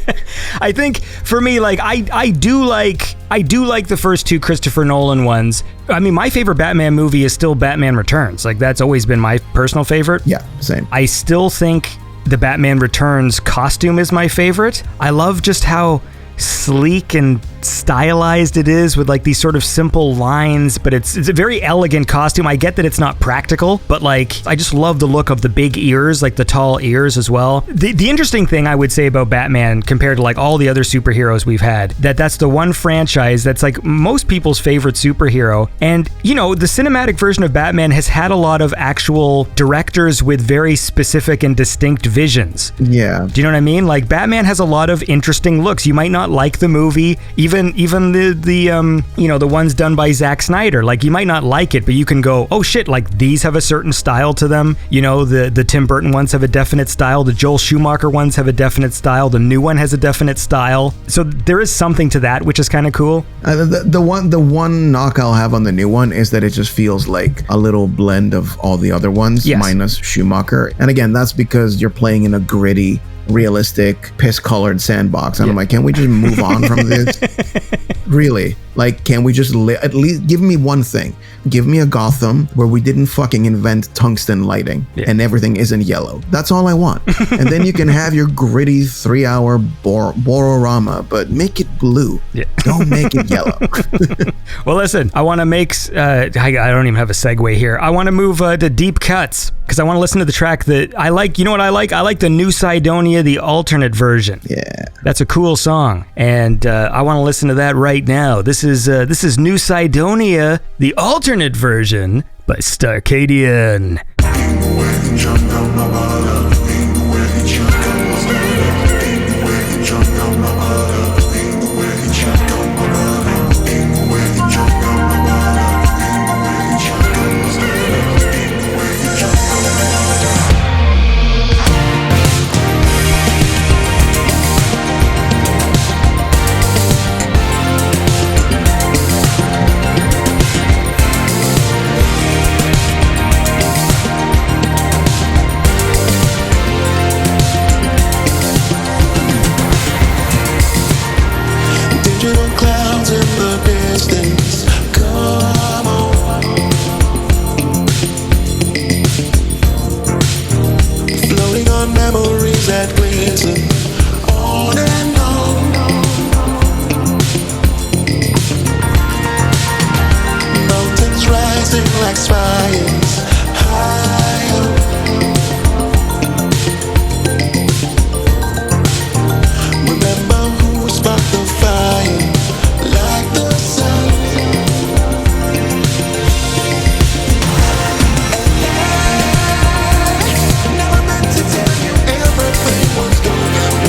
I think for me, like I do like the first two Christopher Nolan ones. I mean, my favorite Batman movie is still Batman Returns. Like, that's always been my personal favorite. Yeah, same. I still think the Batman Returns costume is my favorite. I love just how sleek and stylized it is with like these sort of simple lines, but it's a very elegant costume. I get that it's not practical, but like I just love the look of the big ears, like the tall ears as well. The interesting thing I would say about Batman compared to like all the other superheroes we've had, that's the one franchise that's like most people's favorite superhero. And you know, the cinematic version of Batman has had a lot of actual directors with very specific and distinct visions. Yeah. Do you know what I mean? Like, Batman has a lot of interesting looks. You might not like the movie, even the you know, the ones done by Zack Snyder. Like, you might not like it, but you can go, oh shit, like these have a certain style to them. You know, the Tim Burton ones have a definite style. The Joel Schumacher ones have a definite style. The new one has a definite style. So there is something to that, which is kind of cool. The one knock I'll have on the new one is that it just feels like a little blend of all the other ones, yes, minus Schumacher. And again, that's because you're playing in a gritty, realistic, piss-colored sandbox. And I'm like, can we just move on from this? Really? Like, can we just at least give me one thing? Give me a Gotham where we didn't fucking invent tungsten lighting and everything isn't yellow. That's all I want. And then you can have your gritty 3-hour Bororama, but make it blue. Yeah. Don't make it yellow. Well, listen, I want to make, I don't even have a segue here. I want to move to Deep Cuts because I want to listen to the track that I like. You know what I like? I like the New Cydonia, the alternate version. Yeah. That's a cool song. And I want to listen to that right now. This is New Cydonia, the alternate version by Starcadian. Everything was going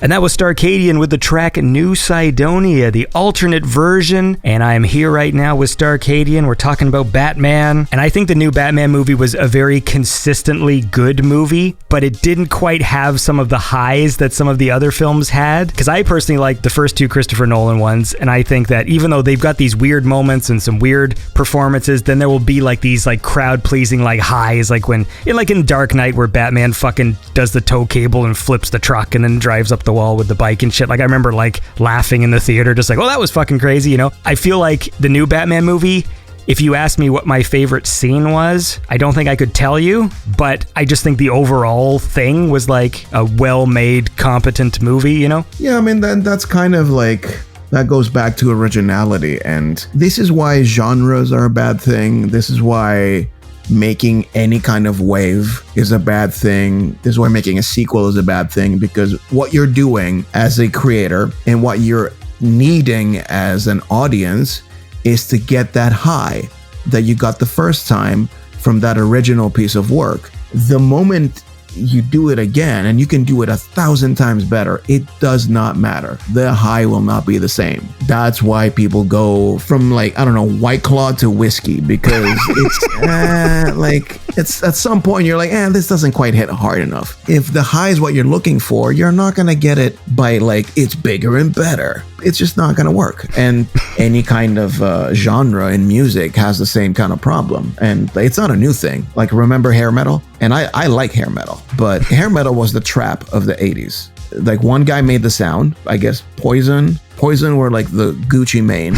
And that was Starcadian with the track New Cydonia, the alternate version. And I'm here right now with Starcadian. We're talking about Batman. And I think the new Batman movie was a very consistently good movie, but it didn't quite have some of the highs that some of the other films had. Because I personally like the first two Christopher Nolan ones. And I think that even though they've got these weird moments and some weird performances, then there will be like these like crowd-pleasing like highs, like when, like in Dark Knight where Batman fucking does the tow cable and flips the truck and then drives up the wall with the bike and shit. Like I remember like laughing in the theater, just like, oh, that was fucking crazy, you know? I feel like the new Batman movie, if you asked me what my favorite scene was, I don't think I could tell you, but I just think the overall thing was like a well-made, competent movie, you know? Yeah, I mean, that's kind of like, that goes back to originality. And this is why genres are a bad thing. This is why making any kind of wave is a bad thing. This is why making a sequel is a bad thing, because what you're doing as a creator and what you're needing as an audience is to get that high that you got the first time from that original piece of work. The moment you do it again, and you can do it 1,000 times better, it does not matter. The high will not be the same. That's why people go from like, I don't know, White Claw to whiskey, because it's like, it's at some point you're like, this doesn't quite hit hard enough. If the high is what you're looking for, you're not gonna get it by like, it's bigger and better. It's just not gonna work. And any kind of genre in music has the same kind of problem. And it's not a new thing. Like, remember hair metal? And I like hair metal, but hair metal was the trap of the 80s. Like, one guy made the sound, I guess Poison were like the Gucci Mane,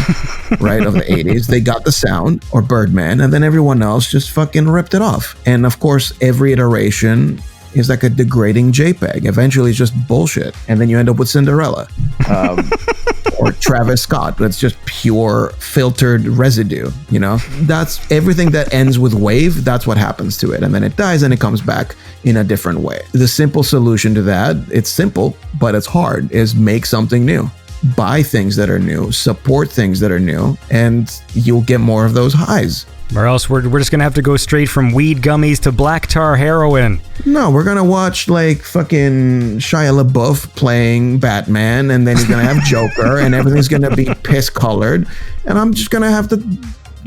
right, of the 80s. They got the sound, or Birdman, and then everyone else just fucking ripped it off. And of course, every iteration is like a degrading JPEG. Eventually it's just bullshit. And then you end up with Cinderella. Or Travis Scott. That's just pure filtered residue, you know? That's everything that ends with wave, that's what happens to it. And then it dies and it comes back in a different way. The simple solution to that, it's simple, but it's hard, is make something new. Buy things that are new, support things that are new, and you'll get more of those highs. Or else we're just gonna have to go straight from weed gummies to black tar heroin. No, we're gonna watch like fucking Shia LaBeouf playing Batman, and then he's gonna have Joker, and everything's gonna be piss colored, and I'm just gonna have to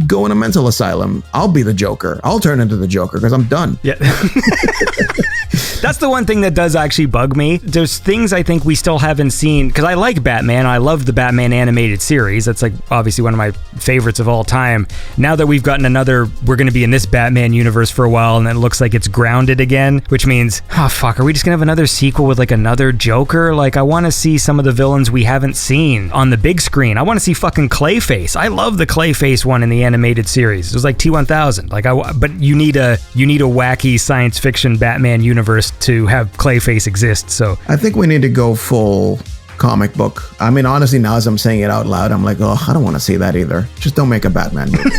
go in a mental asylum. I'll be the Joker. I'll turn into the Joker because I'm done. Yeah. That's the one thing that does actually bug me. There's things I think we still haven't seen, because I like Batman. I love the Batman animated series. That's like obviously one of my favorites of all time. Now that we've gotten another, we're going to be in this Batman universe for a while, and it looks like it's grounded again, which means, oh fuck, are we just going to have another sequel with like another Joker? Like, I want to see some of the villains we haven't seen on the big screen. I want to see fucking Clayface. I love the Clayface one in the animated series. It was like T-1000. Like, but you need a wacky science fiction Batman universe to have Clayface exist. So I think we need to go full comic book. I mean, honestly, now as I'm saying it out loud, I'm like, oh, I don't want to see that either. Just don't make a Batman movie.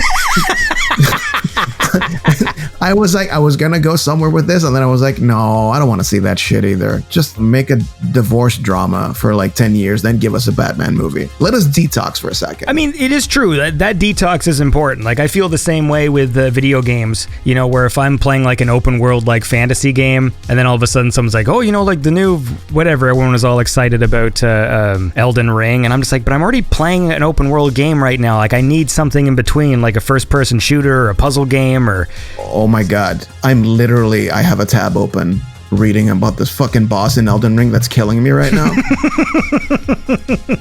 I was gonna go somewhere with this, and then I was like, no, I don't want to see that shit either. Just make a divorce drama for like 10 years, then give us a Batman movie. Let us detox for a second. I mean, it is true that detox is important. Like, I feel the same way with video games, you know, where if I'm playing like an open world like fantasy game, and then all of a sudden someone's like, oh, you know, like the new whatever, everyone was all excited about Elden Ring, and I'm just like, but I'm already playing an open world game right now. Like, I need something in between, like a first person shooter or a puzzle game, or oh my god, I have a tab open reading about this fucking boss in Elden Ring that's killing me right now.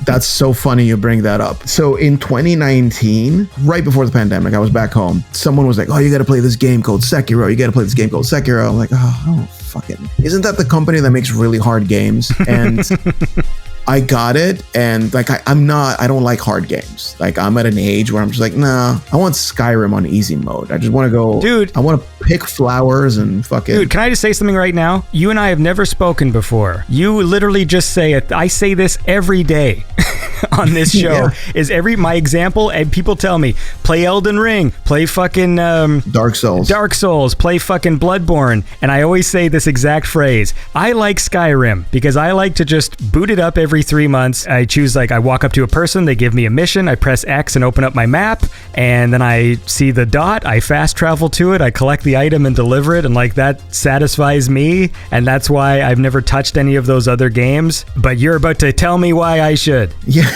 That's so funny you bring that up. So in 2019, right before the pandemic, I was back home. Someone was like, oh, you gotta play this game called Sekiro. I'm like, oh, fucking, isn't that the company that makes really hard games? And I got it, and like I don't like hard games. Like, I'm at an age where I'm just like, nah, I want Skyrim on easy mode. I just want to go, dude, I want to pick flowers and fucking. Dude, can I just say something right now? You and I have never spoken before. You literally just say it. I say this every day on this show is my example, and people tell me, play Elden Ring, play fucking Dark Souls, play fucking Bloodborne, and I always say this exact phrase: I like Skyrim because I like to just boot it up every 3 months. I choose, like, I walk up to a person, they give me a mission, I press X and open up my map, and then I see the dot, I fast travel to it, I collect the item and deliver it, and like that satisfies me, and that's why I've never touched any of those other games. But you're about to tell me why I should. Yeah.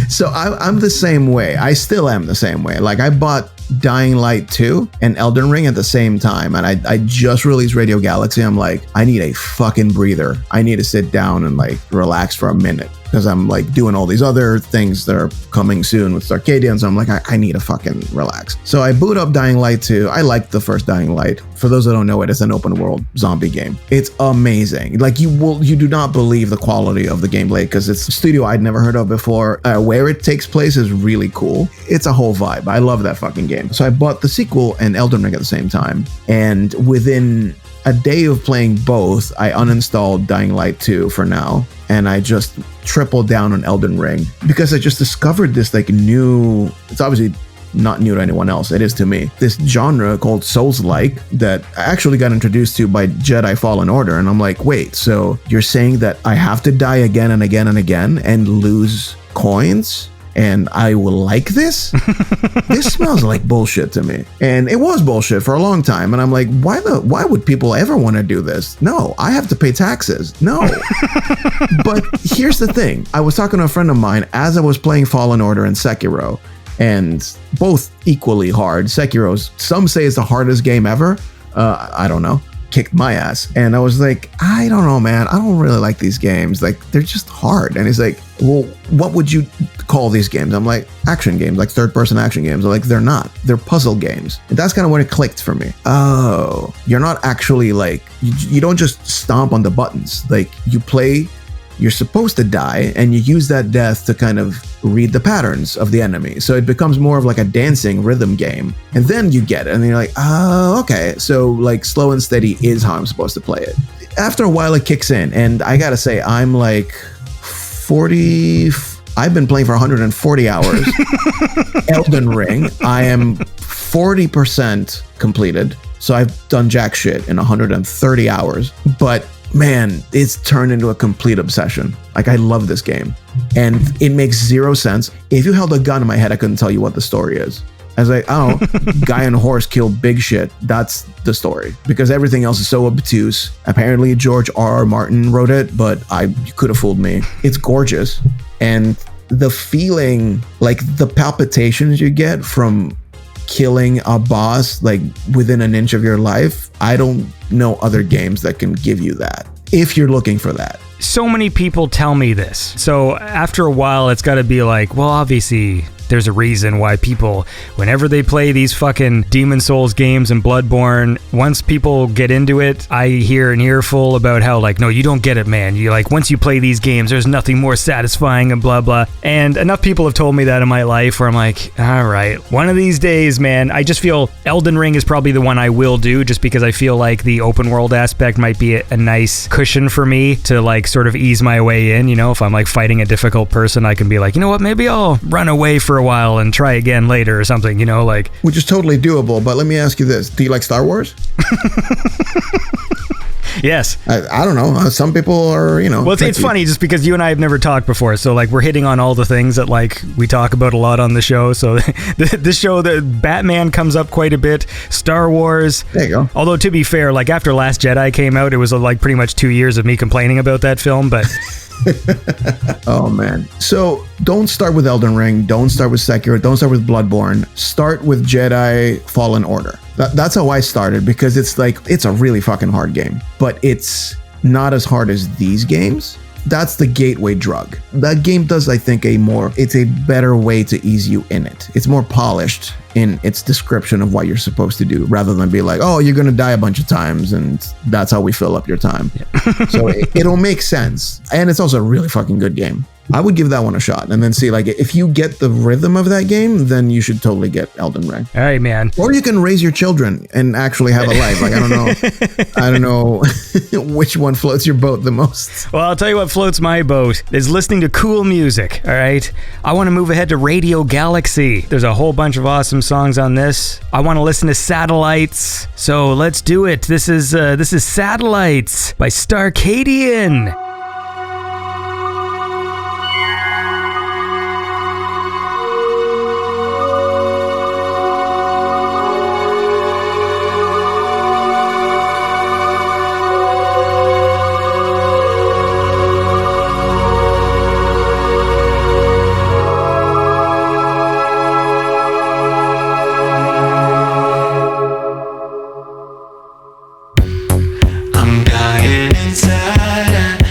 So I'm the same way. I still am the same way. Like, I bought Dying Light 2 and Elden Ring at the same time, and I just released Radio Galaxy. I'm like, I need a fucking breather. I need to sit down and like relax for a minute, because I'm like doing all these other things that are coming soon with Starcadian. So I'm like, I need to fucking relax. So I boot up Dying Light 2. I liked the first Dying Light. For those that don't know it, it's an open world zombie game. It's amazing. Like, you do not believe the quality of the gameplay, because it's a studio I'd never heard of before. Where it takes place is really cool. It's a whole vibe. I love that fucking game. So I bought the sequel and Elden Ring at the same time. And within a day of playing both, I uninstalled Dying Light 2 for now, and I just tripled down on Elden Ring, because I just discovered this like new, it's obviously not new to anyone else, it is to me, this genre called Souls-like that I actually got introduced to by Jedi Fallen Order. And I'm like, wait, so you're saying that I have to die again and again and again and lose coins, and I will like this? This smells like bullshit to me. And it was bullshit for a long time. And I'm like, why would people ever want to do this? No, I have to pay taxes. No. But here's the thing. I was talking to a friend of mine as I was playing Fallen Order and Sekiro, and both equally hard. Sekiro's, some say it's the hardest game ever. I don't know. Kicked my ass. And I was like, I don't know, man. I don't really like these games. Like, they're just hard. And he's like, well, what would you call these games? I'm like, action games, like third-person action games. I'm like, they're not. They're puzzle games. And that's kind of when it clicked for me. Oh, you're not actually like, you don't just stomp on the buttons. Like, you play, you're supposed to die, and you use that death to kind of read the patterns of the enemy. So it becomes more of like a dancing rhythm game. And then you get it, and you're like, oh, okay. So like slow and steady is how I'm supposed to play it. After a while, it kicks in, and I gotta say, I'm like 40. I've been playing for 140 hours. Elden Ring, I am 40% completed. So I've done jack shit in 130 hours. But man, it's turned into a complete obsession. Like, I love this game, and it makes zero sense. If you held a gun in my head, I couldn't tell you what the story is. I was like, oh, guy on a horse killed big shit. That's the story, because everything else is so obtuse. Apparently George R.R. Martin wrote it, but you could have fooled me. It's gorgeous. And the feeling, like the palpitations you get from killing a boss like within an inch of your life, I don't know other games that can give you that, if you're looking for that. So many people tell me this. So after a while, it's got to be like, well, obviously there's a reason why people, whenever they play these fucking Demon Souls games and Bloodborne, once people get into it, I hear an earful about how, like, no, you don't get it, man. You like, once you play these games, there's nothing more satisfying and blah, blah. And enough people have told me that in my life where I'm like, all right, one of these days, man. I just feel Elden Ring is probably the one I will do, just because I feel like the open world aspect might be a nice cushion for me to like sort of ease my way in. You know, if I'm like fighting a difficult person, I can be like, you know what, maybe I'll run away for a while and try again later or something, you know, like. Which is totally doable, but let me ask you this. Do you like Star Wars? Yes. I don't know. Some people are, you know. Well, it's funny just because you and I have never talked before. So, like, we're hitting on all the things that, like, we talk about a lot on the show. So, this show, the Batman comes up quite a bit. Star Wars. There you go. Although, to be fair, like, after Last Jedi came out, it was, like, pretty much 2 years of me complaining about that film. But. Oh, man. So, don't start with Elden Ring. Don't start with Sekiro. Don't start with Bloodborne. Start with Jedi Fallen Order. That's how I started, because it's like, it's a really fucking hard game, but it's not as hard as these games. That's the gateway drug. That game does, I think, it's a better way to ease you in it. It's more polished in its description of what you're supposed to do, rather than be like, oh, you're going to die a bunch of times and that's how we fill up your time. Yeah. So it'll make sense. And it's also a really fucking good game. I would give that one a shot and then see, like, if you get the rhythm of that game, then you should totally get Elden Ring. All right, man. Or you can raise your children and actually have a life. Like, I don't know which one floats your boat the most. Well, I'll tell you what floats my boat is listening to cool music, all right? I want to move ahead to Radio Galaxy. There's a whole bunch of awesome songs on this. I want to listen to Satellites. So let's do it. This is Satellites by Starcadian. I'm dying inside.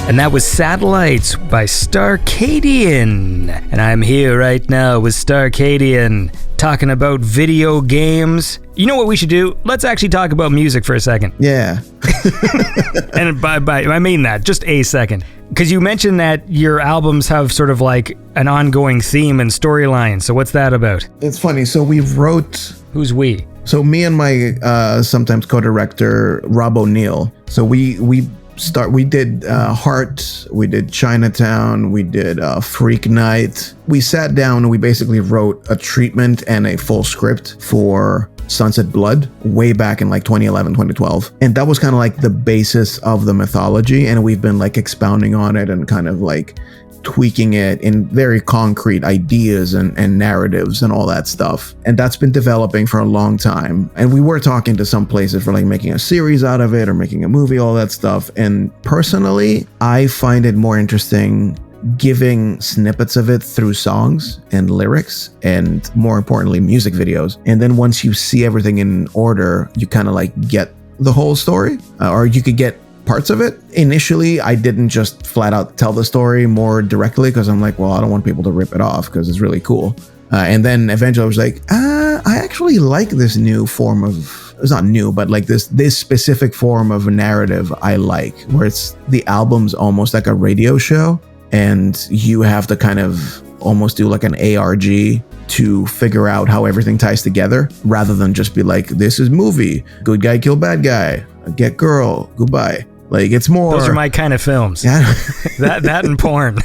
And that was Satellites by Starcadian. And I'm here right now with Starcadian, talking about video games. You know what we should do? Let's actually talk about music for a second. Yeah. And I mean that, just a second. Because you mentioned that your albums have sort of like an ongoing theme and storyline. So what's that about? It's funny. So we wrote... Who's we? So me and my sometimes co-director, Rob O'Neill. So we did Heart, we did Chinatown, we did Freak Night. We sat down and we basically wrote a treatment and a full script for Sunset Blood way back in like 2011, 2012. And that was kind of like the basis of the mythology. And we've been like expounding on it and kind of like tweaking it in very concrete ideas and narratives and all that stuff. And that's been developing for a long time. And we were talking to some places for like making a series out of it or making a movie, all that stuff. And personally, I find it more interesting giving snippets of it through songs and lyrics and, more importantly, music videos. And then once you see everything in order, you kind of like get the whole story, or you could get parts of it. Initially, I didn't just flat out tell the story more directly because I'm like, well, I don't want people to rip it off because it's really cool. And then eventually I was like, I actually like this new form of, it's not new, but like this specific form of narrative I like, where it's the album's almost like a radio show and you have to kind of almost do like an ARG to figure out how everything ties together, rather than just be like, this is movie, good guy kill bad guy, get girl, goodbye. Like, it's more... Those are my kind of films. Yeah. that and porn.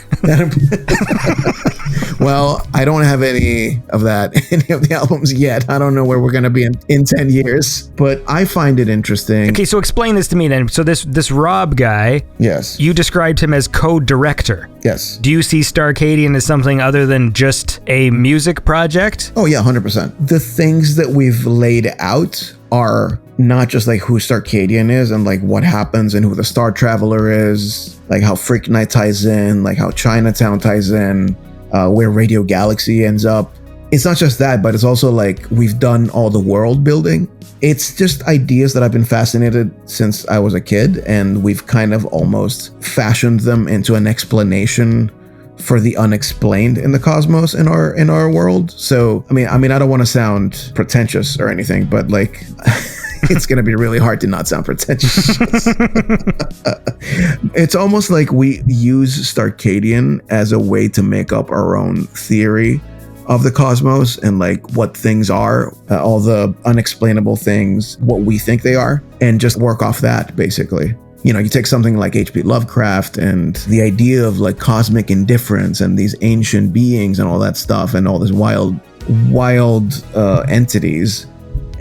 Well, I don't have any of the albums yet. I don't know where we're going to be in 10 years, but I find it interesting. Okay, so explain this to me then. So this Rob guy, yes, you described him as co-director. Yes. Do you see Starcadian as something other than just a music project? Oh yeah, 100%. The things that we've laid out are not just like who Starcadian is and like what happens and who the Star Traveler is, like how Freak Night ties in, like how Chinatown ties in, where Radio Galaxy ends up. It's not just that, but it's also like we've done all the world building. It's just ideas that I've been fascinated since I was a kid, and we've kind of almost fashioned them into an explanation for the unexplained in the cosmos in our world. So I mean I don't want to sound pretentious or anything, but like it's going to be really hard to not sound pretentious. It's almost like we use Starcadian as a way to make up our own theory of the cosmos and like what things are, all the unexplainable things, what we think they are, and just work off that basically. You know, you take something like H.P. Lovecraft and the idea of like cosmic indifference and these ancient beings and all that stuff and all this wild entities,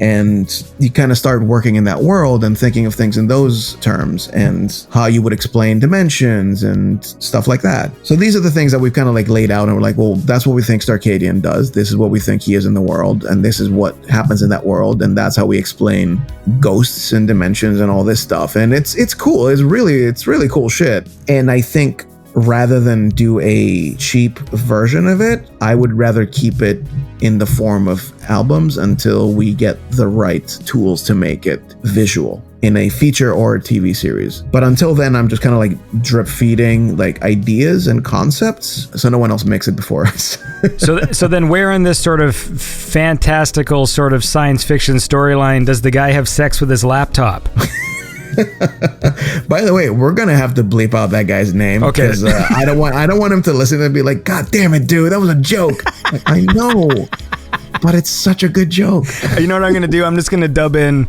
and you kind of start working in that world and thinking of things in those terms and how you would explain dimensions and stuff like that. So these are the things that we've kind of like laid out, and we're like, well, that's what we think Starcadian does. This is what we think he is in the world, and this is what happens in that world, and that's how we explain ghosts and dimensions and all this stuff. And it's cool. It's really cool shit. And I think rather than do a cheap version of it, I would rather keep it in the form of albums until we get the right tools to make it visual in a feature or a TV series. But until then, I'm just kind of like drip feeding like ideas and concepts so no one else makes it before us. So then where in this sort of fantastical sort of science fiction storyline does the guy have sex with his laptop? By the way, we're gonna have to bleep out that guy's name. Okay. Because I don't want him to listen and be like, God damn it, dude, that was a joke. Like, I know, but it's such a good joke. You know what I'm gonna do? I'm just gonna dub in.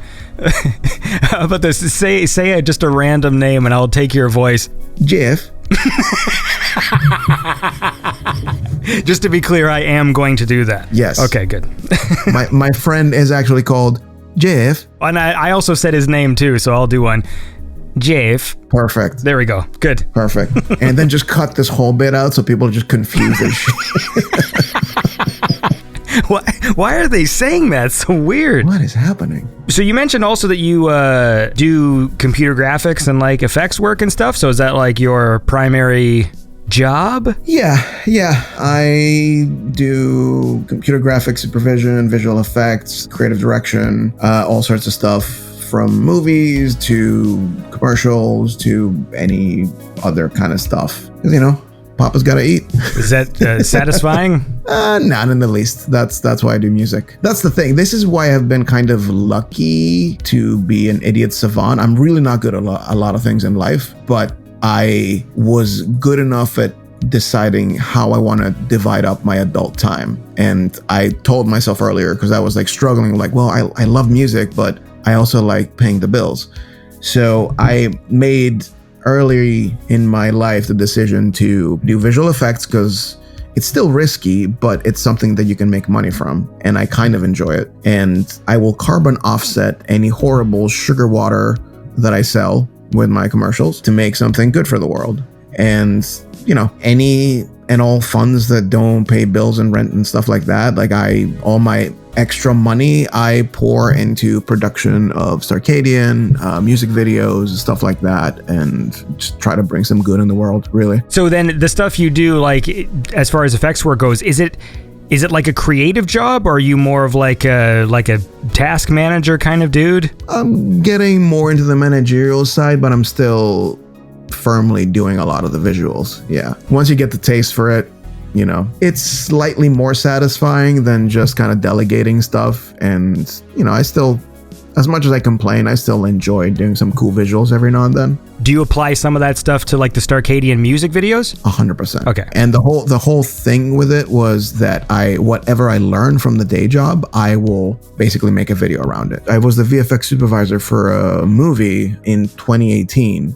How about this? Say just a random name, and I'll take your voice. Jeff. Just to be clear, I am going to do that. Yes. Okay, good. my friend is actually called Jeff. And I also said his name too, so I'll do one. Jeff. Perfect. There we go. Good. Perfect. And then just cut this whole bit out so people are just confused as shit. Why are they saying that? It's so weird. What is happening? So you mentioned also that you do computer graphics and like effects work and stuff. So is that like your primary job? Yeah. I do computer graphics supervision, visual effects, creative direction, all sorts of stuff from movies to commercials to any other kind of stuff. Because, you know, Papa's got to eat. Is that satisfying? Not in the least. That's why I do music. That's the thing. This is why I've been kind of lucky to be an idiot savant. I'm really not good at a lot of things in life, but I was good enough at deciding how I want to divide up my adult time. And I told myself earlier, because I was like struggling, like, well, I love music, but I also like paying the bills. So I made early in my life the decision to do visual effects because it's still risky, but it's something that you can make money from, and I kind of enjoy it. And I will carbon offset any horrible sugar water that I sell with my commercials to make something good for the world. And, you know, any and all funds that don't pay bills and rent and stuff like that, like all my extra money I pour into production of Starcadian, music videos, stuff like that, and just try to bring some good in the world, really. So then the stuff you do, like as far as effects work goes, is it like a creative job, or are you more of like a task manager kind of dude? I'm getting more into the managerial side, but I'm still firmly doing a lot of the visuals. Yeah. Once you get the taste for it, you know, it's slightly more satisfying than just kind of delegating stuff. And, you know, I still, as much as I complain, I still enjoy doing some cool visuals every now and then. Do you apply some of that stuff to like the Starcadian music videos? 100%. Okay. And the whole thing with it was that whatever I learned from the day job, I will basically make a video around it. I was the VFX supervisor for a movie in 2018.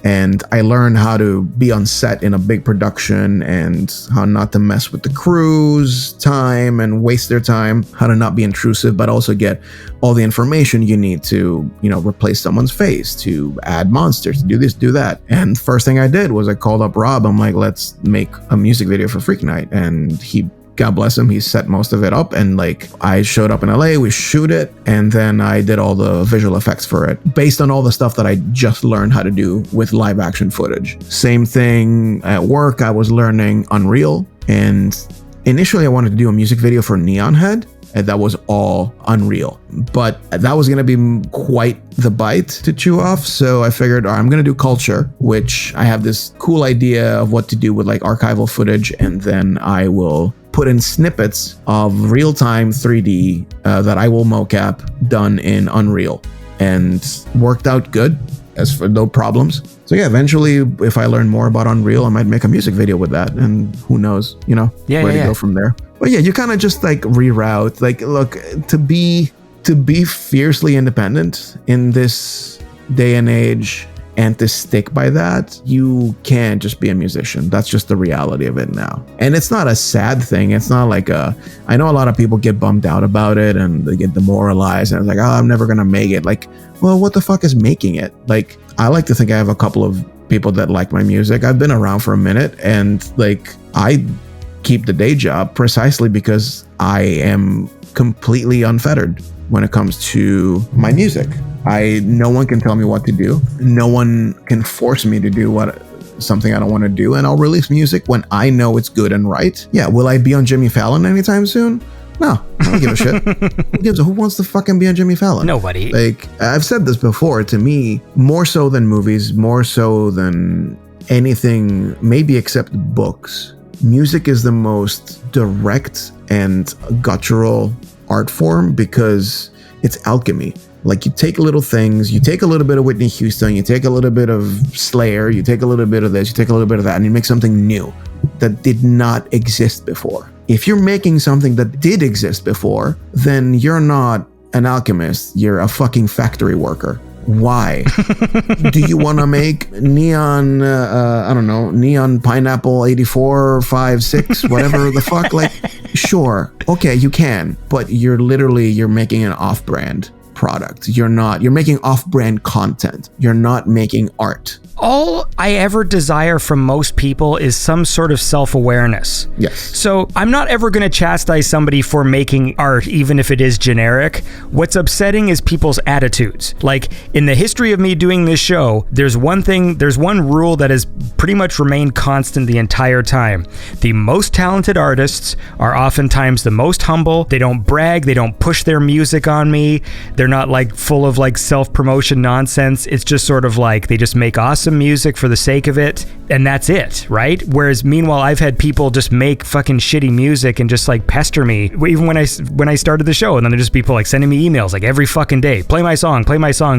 And I learned how to be on set in a big production and how not to mess with the crew's time and waste their time, how to not be intrusive, but also get all the information you need to, you know, replace someone's face, to add monsters, to do this, do that. And first thing I did was I called up Rob. I'm like, let's make a music video for Freak Night. And he, God bless him, he set most of it up, and like I showed up in LA, we shoot it, and then I did all the visual effects for it based on all the stuff that I just learned how to do with live action footage. Same thing at work, I was learning Unreal, and initially I wanted to do a music video for Neon Head, and that was all Unreal, but that was going to be quite the bite to chew off. So I figured, all right, I'm going to do Culture, which I have this cool idea of what to do with like archival footage, and then I will put in snippets of real-time 3D that I will mocap done in Unreal, and worked out good, as for no problems. So yeah, eventually if I learn more about Unreal, I might make a music video with that, and who knows, you know, where to go from there. But yeah, you kind of just like reroute, like, look, to be fiercely independent in this day and age and to stick by that, you can't just be a musician. That's just the reality of it now. And it's not a sad thing. It's not like I know a lot of people get bummed out about it and they get demoralized and it's like, oh, I'm never going to make it. Like, well, what the fuck is making it? Like, I like to think I have a couple of people that like my music. I've been around for a minute, and like, I keep the day job precisely because I am completely unfettered when it comes to my music. No one can tell me what to do. No one can force me to do something I don't want to do, and I'll release music when I know it's good and right. Yeah, will I be on Jimmy Fallon anytime soon? No, I don't give a shit. Who wants to fucking be on Jimmy Fallon? Nobody. Like, I've said this before, to me, more so than movies, more so than anything, maybe except books, music is the most direct and guttural art form because it's alchemy. Like, you take little things, you take a little bit of Whitney Houston, you take a little bit of Slayer, you take a little bit of this, you take a little bit of that, and you make something new that did not exist before. If you're making something that did exist before, then you're not an alchemist, you're a fucking factory worker. Why? Do you want to make neon, neon pineapple 84, 5, 6, whatever the fuck? Like, sure. Okay, you can, but you're making an off-brand product. You're making off-brand content. You're not making art. All I ever desire from most people is some sort of self-awareness. Yes. So I'm not ever going to chastise somebody for making art, even if it is generic. What's upsetting is people's attitudes. Like, in the history of me doing this show, there's one rule that has pretty much remained constant the entire time. The most talented artists are oftentimes the most humble. They don't brag. They don't push their music on me. They're not like full of like self-promotion nonsense. It's just sort of like they just make awesome music for the sake of it, and that's it, right? Whereas meanwhile, I've had people just make fucking shitty music and just like pester me, even when I started the show, and then there's just people like sending me emails like every fucking day, play my song,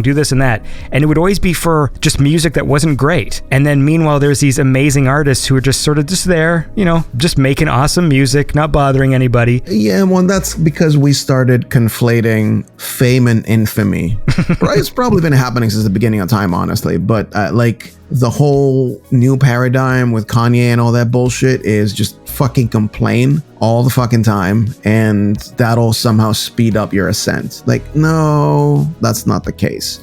do this and that, and it would always be for just music that wasn't great. And then meanwhile, there's these amazing artists who are just sort of just there, you know, just making awesome music, not bothering anybody. Yeah, well, that's because we started conflating fame and infamy. Right? It's probably been happening since the beginning of time, honestly. But like the whole new paradigm with Kanye and all that bullshit is just fucking complain all the fucking time, and that'll somehow speed up your ascent. Like, no, that's not the case.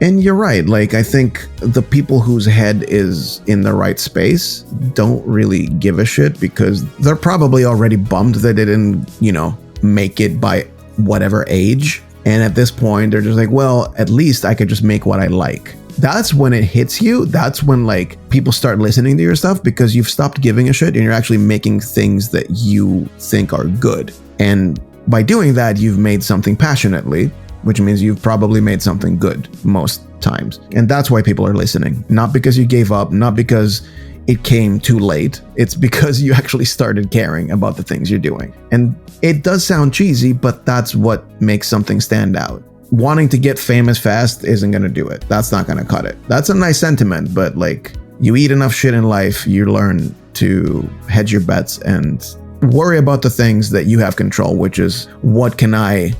And you're right. Like, I think the people whose head is in the right space don't really give a shit, because they're probably already bummed that they didn't, you know, make it by whatever age. And at this point, they're just like, well, at least I could just make what I like. That's when it hits you. That's when like people start listening to your stuff, because you've stopped giving a shit and you're actually making things that you think are good. And by doing that, you've made something passionately, which means you've probably made something good most times. And that's why people are listening. Not because you gave up, not because it came too late. It's because you actually started caring about the things you're doing. And it does sound cheesy, but that's what makes something stand out. Wanting to get famous fast isn't going to do it. That's not going to cut it. That's a nice sentiment, but like, you eat enough shit in life, you learn to hedge your bets and worry about the things that you have control, which is, what can I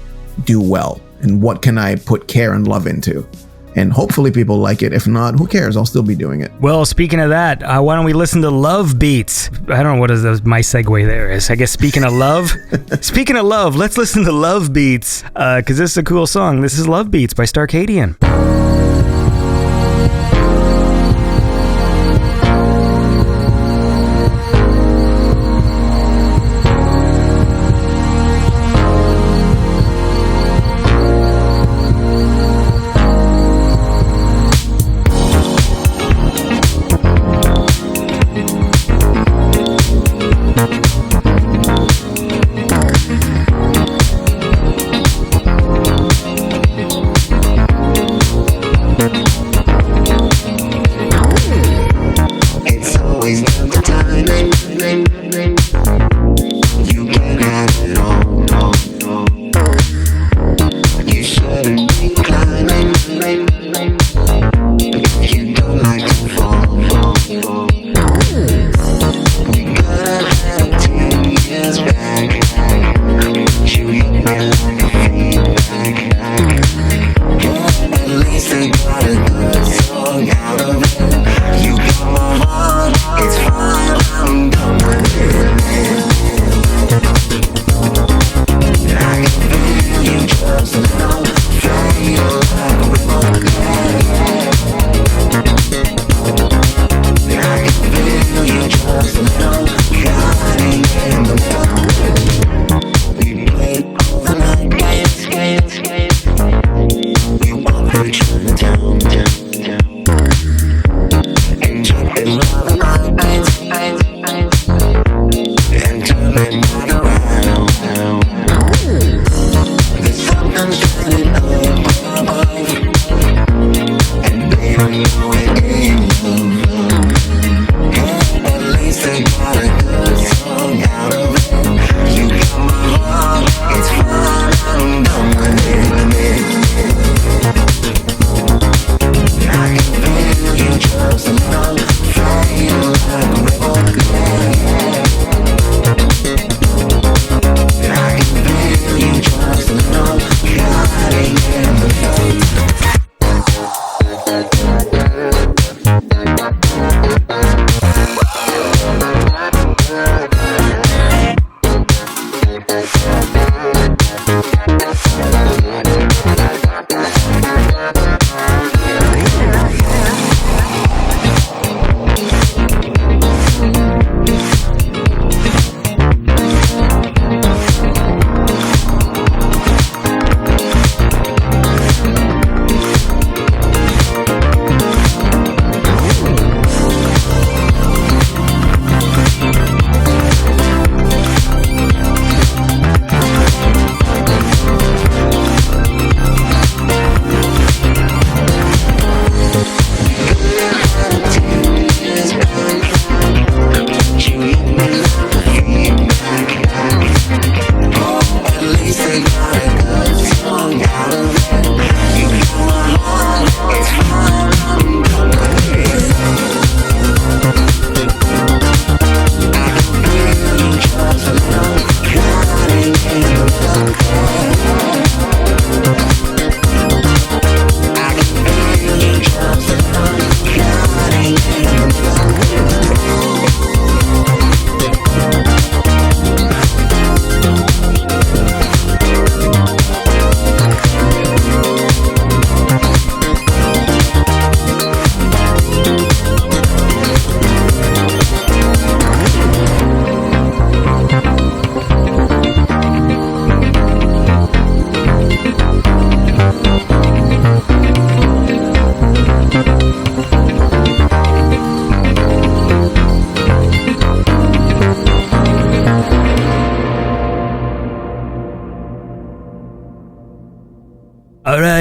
do well? And what can I put care and love into? And hopefully people like it. If not, who cares? I'll still be doing it. Well, speaking of that, why don't we listen to Love Beats? I don't know what my segue there is. I guess speaking of love, let's listen to Love Beats, because this is a cool song. This is Love Beats by Starcadian. Fire.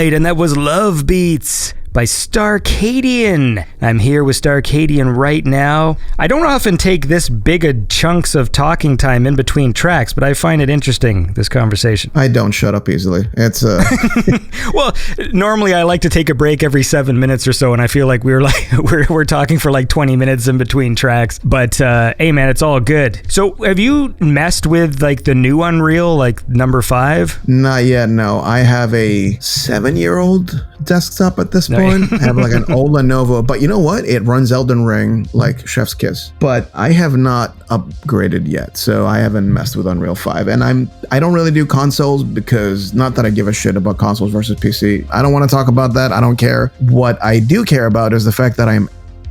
right, and that was Love Beats by Starcadian. I'm here with Starcadian right now. I don't often take this big a chunks of talking time in between tracks, but I find it interesting, this conversation. I don't shut up easily. It's Well, normally I like to take a break every 7 minutes or so, and I feel like we're talking for like 20 minutes in between tracks. But hey man, it's all good. So have you messed with like the new Unreal, like number 5? Not yet, no. I have a 7-year-old desktop at this point. I have like an old Lenovo, but you know what? It runs Elden Ring like chef's kiss. But I have not upgraded yet, so I haven't messed with Unreal 5. And I don't really do consoles because, not that I give a shit about consoles versus PC. I don't want to talk about that. I don't care. What I do care about is the fact that I'm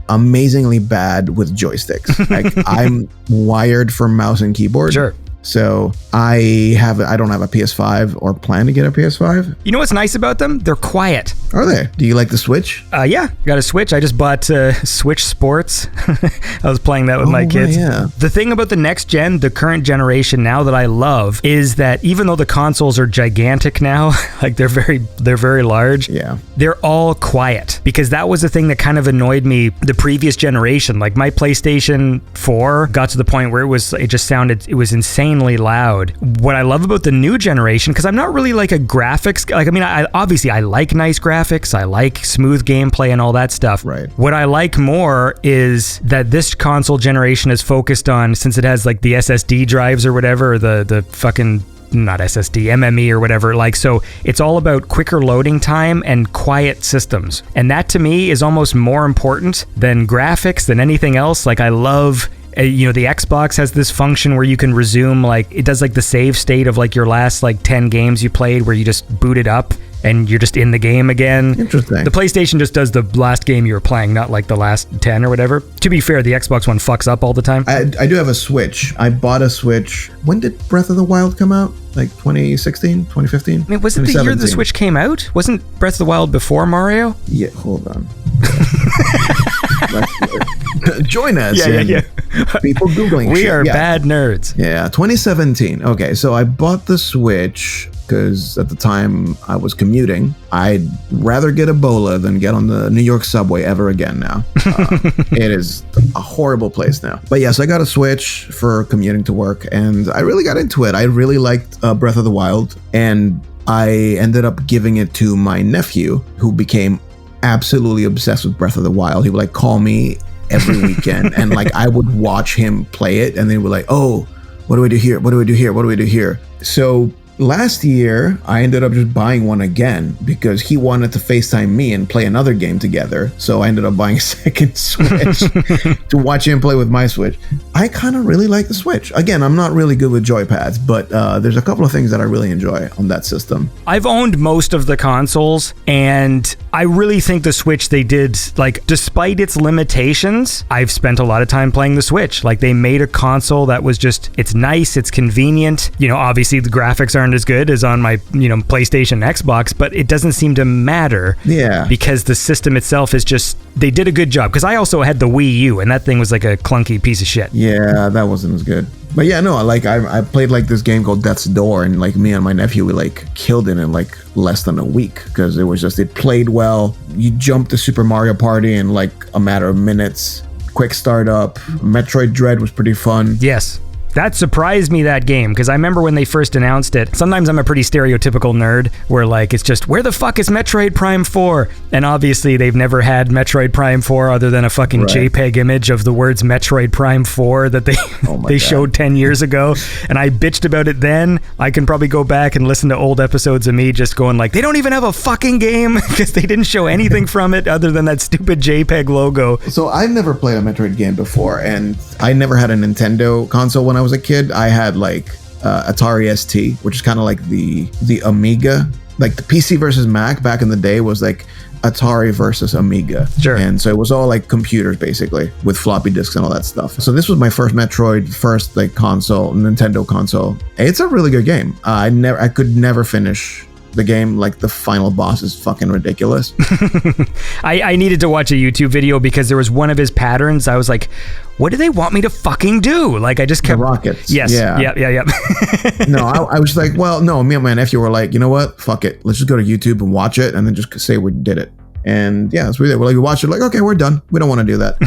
amazingly bad with joysticks. Like I'm wired for mouse and keyboard. Sure. So I don't have a PS5 or plan to get a PS5. You know what's nice about them? They're quiet. Are they? Do you like the Switch? Yeah, got a Switch. I just bought Switch Sports. I was playing that with my kids. Yeah. The thing about the next gen, the current generation now that I love is that even though the consoles are gigantic now, like they're very large. Yeah. They're all quiet, because that was the thing that kind of annoyed me the previous generation. Like my PlayStation 4 got to the point where it was insanely loud. What I love about the new generation, because I'm not really like a graphics, like, I mean, I like nice graphics, I like smooth gameplay and all that stuff. Right. What I like more is that this console generation is focused on, since it has like the SSD drives or whatever, or the fucking, not SSD, MME or whatever, like, so it's all about quicker loading time and quiet systems. And that to me is almost more important than graphics, than anything else. Like I love, the Xbox has this function where you can resume, like it does like the save state of like your last like 10 games you played, where you just boot it up and you're just in the game again. Interesting. The PlayStation just does the last game you were playing, not like the last 10 or whatever. To be fair, the Xbox one fucks up all the time. I do have a Switch. I bought a Switch. When did Breath of the Wild come out? Like 2016, 2015? I mean, was it the year the Switch came out? Wasn't Breath of the Wild before Mario? Yeah, hold on. Join us. Yeah. People Googling We shit. are Yeah. bad nerds. Yeah, 2017. Okay, so I bought the Switch because at the time I was commuting. I'd rather get Ebola than get on the New York subway ever again now. It is a horrible place now. But yes, I got a Switch for commuting to work, and I really got into it. I really liked Breath of the Wild, and I ended up giving it to my nephew, who became absolutely obsessed with Breath of the Wild. He would like call me every weekend, and like I would watch him play it, and they were like, "Oh, what do I do here? What do I do here? What do I do here?" So last year, I ended up just buying one again because he wanted to FaceTime me and play another game together. So I ended up buying a second Switch to watch him play with my Switch. I kind of really like the Switch. Again, I'm not really good with joypads, but there's a couple of things that I really enjoy on that system. I've owned most of the consoles, and I really think the Switch, they did, like, despite its limitations, I've spent a lot of time playing the Switch. Like, they made a console that was just, it's nice, it's convenient. You know, obviously the graphics aren't as good as on my, PlayStation and Xbox, but it doesn't seem to matter. Yeah. Because the system itself is just, they did a good job. Because I also had the Wii U, and that thing was like a clunky piece of shit. Yeah, that wasn't as good. But yeah, no, like I played like this game called Death's Door, and like me and my nephew, we like killed it in like less than a week because it played well. You jumped to Super Mario Party in like a matter of minutes. Quick startup. Metroid Dread was pretty fun. Yes. That surprised me, that game, because I remember when they first announced it. Sometimes I'm a pretty stereotypical nerd where like it's just, where the fuck is Metroid Prime 4? And obviously they've never had Metroid Prime 4 other than a fucking JPEG image of the words Metroid Prime 4 that they showed 10 years ago. And I bitched about it then. I can probably go back and listen to old episodes of me just going like, they don't even have a fucking game because they didn't show anything from it other than that stupid JPEG logo. So I've never played a Metroid game before, and I never had a Nintendo console when I was a kid. I had like Atari ST, which is kind of like the Amiga. Like the PC versus Mac back in the day was like Atari versus Amiga. Sure. And so it was all like computers basically with floppy disks and all that stuff. So this was my first Metroid, like console, Nintendo console. It's a really good game. I could never finish the game, like the final boss is fucking ridiculous. I needed to watch a YouTube video because there was one of his patterns. I was like, what do they want me to fucking do? Like, I just kept... The rockets. Yes. Yeah. No, I was like, well, no, me and my nephew were like, you know what? Fuck it. Let's just go to YouTube and watch it and then just say we did it. And yeah, that's what we did. We're like, we watched it, like, okay, we're done. We don't want to do that.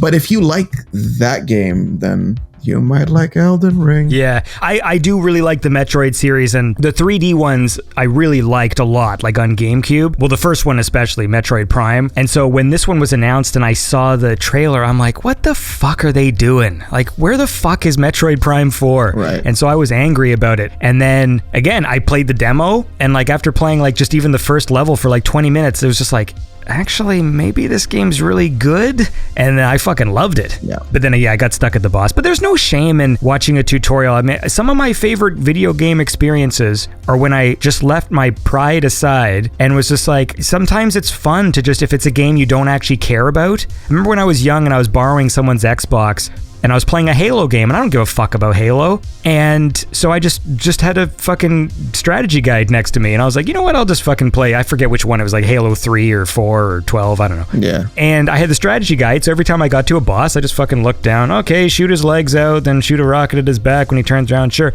But if you like that game, then you might like Elden Ring. Yeah, I do really like the Metroid series, and the 3D ones I really liked a lot, like on GameCube. Well, the first one especially, Metroid Prime. And so when this one was announced and I saw the trailer, I'm like, what the fuck are they doing? Like, where the fuck is Metroid Prime 4? Right. And so I was angry about it. And then, again, I played the demo, and like after playing like just even the first level for like 20 minutes, it was just like, actually, maybe this game's really good, and I fucking loved it. Yeah. But then, I got stuck at the boss. But there's no shame in watching a tutorial. I mean, some of my favorite video game experiences are when I just left my pride aside and was just like, sometimes it's fun to just, if it's a game you don't actually care about. I remember when I was young and I was borrowing someone's Xbox, and I was playing a Halo game, and I don't give a fuck about Halo. And so I just had a fucking strategy guide next to me, and I was like, you know what, I'll just fucking play. I forget which one. It was like Halo 3 or 4 or 12, I don't know. Yeah. And I had the strategy guide, so every time I got to a boss, I just fucking looked down. Okay, shoot his legs out, then shoot a rocket at his back when he turns around, sure.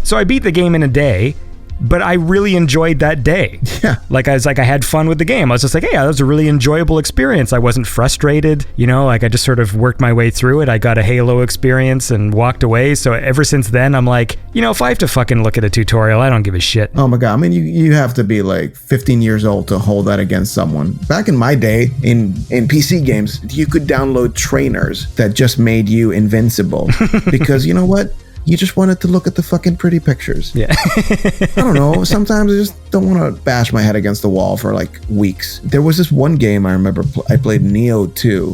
So I beat the game in a day, but I really enjoyed that day. Yeah. Like, I had fun with the game. I was just like, hey, that was a really enjoyable experience. I wasn't frustrated, like I just sort of worked my way through it. I got a Halo experience and walked away. So ever since then, I'm like, if I have to fucking look at a tutorial, I don't give a shit. Oh my God. I mean, you have to be like 15 years old to hold that against someone. Back in my day, in PC games, you could download trainers that just made you invincible. Because you know what? You just wanted to look at the fucking pretty pictures. Yeah. I don't know. Sometimes I just don't want to bash my head against the wall for like weeks. There was this one game I remember I played, Neo 2,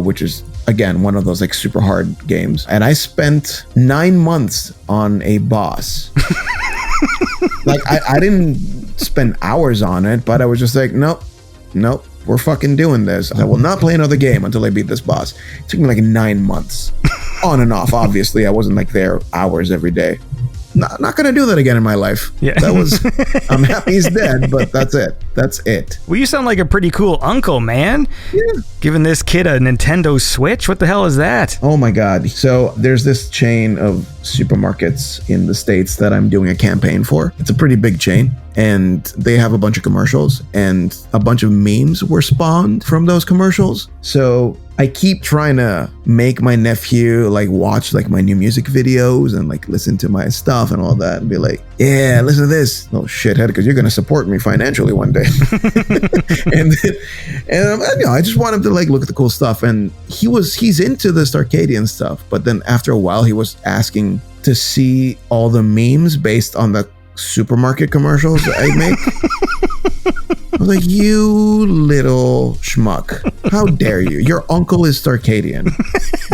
which is, again, one of those like super hard games. And I spent 9 months on a boss. Like, I didn't spend hours on it, but I was just like, nope, we're fucking doing this. I will not play another game until I beat this boss. It took me like 9 months. On and off, obviously. I wasn't like there hours every day. Not gonna do that again in my life. Yeah. I'm happy he's dead, but that's it. Well, you sound like a pretty cool uncle, man. Yeah. Giving this kid a Nintendo Switch? What the hell is that? Oh my God. So there's this chain of supermarkets in the States that I'm doing a campaign for. It's a pretty big chain, and they have a bunch of commercials, and a bunch of memes were spawned from those commercials. So I keep trying to make my nephew like watch like my new music videos and like listen to my stuff and all that, and be like, yeah, listen to this, little shithead, because you're going to support me financially one day. and I just want him to like look at the cool stuff. And he's into the Starcadian stuff, but then after a while he was asking to see all the memes based on the supermarket commercials that I make. I was like, you little schmuck. How dare you? Your uncle is Starcadian.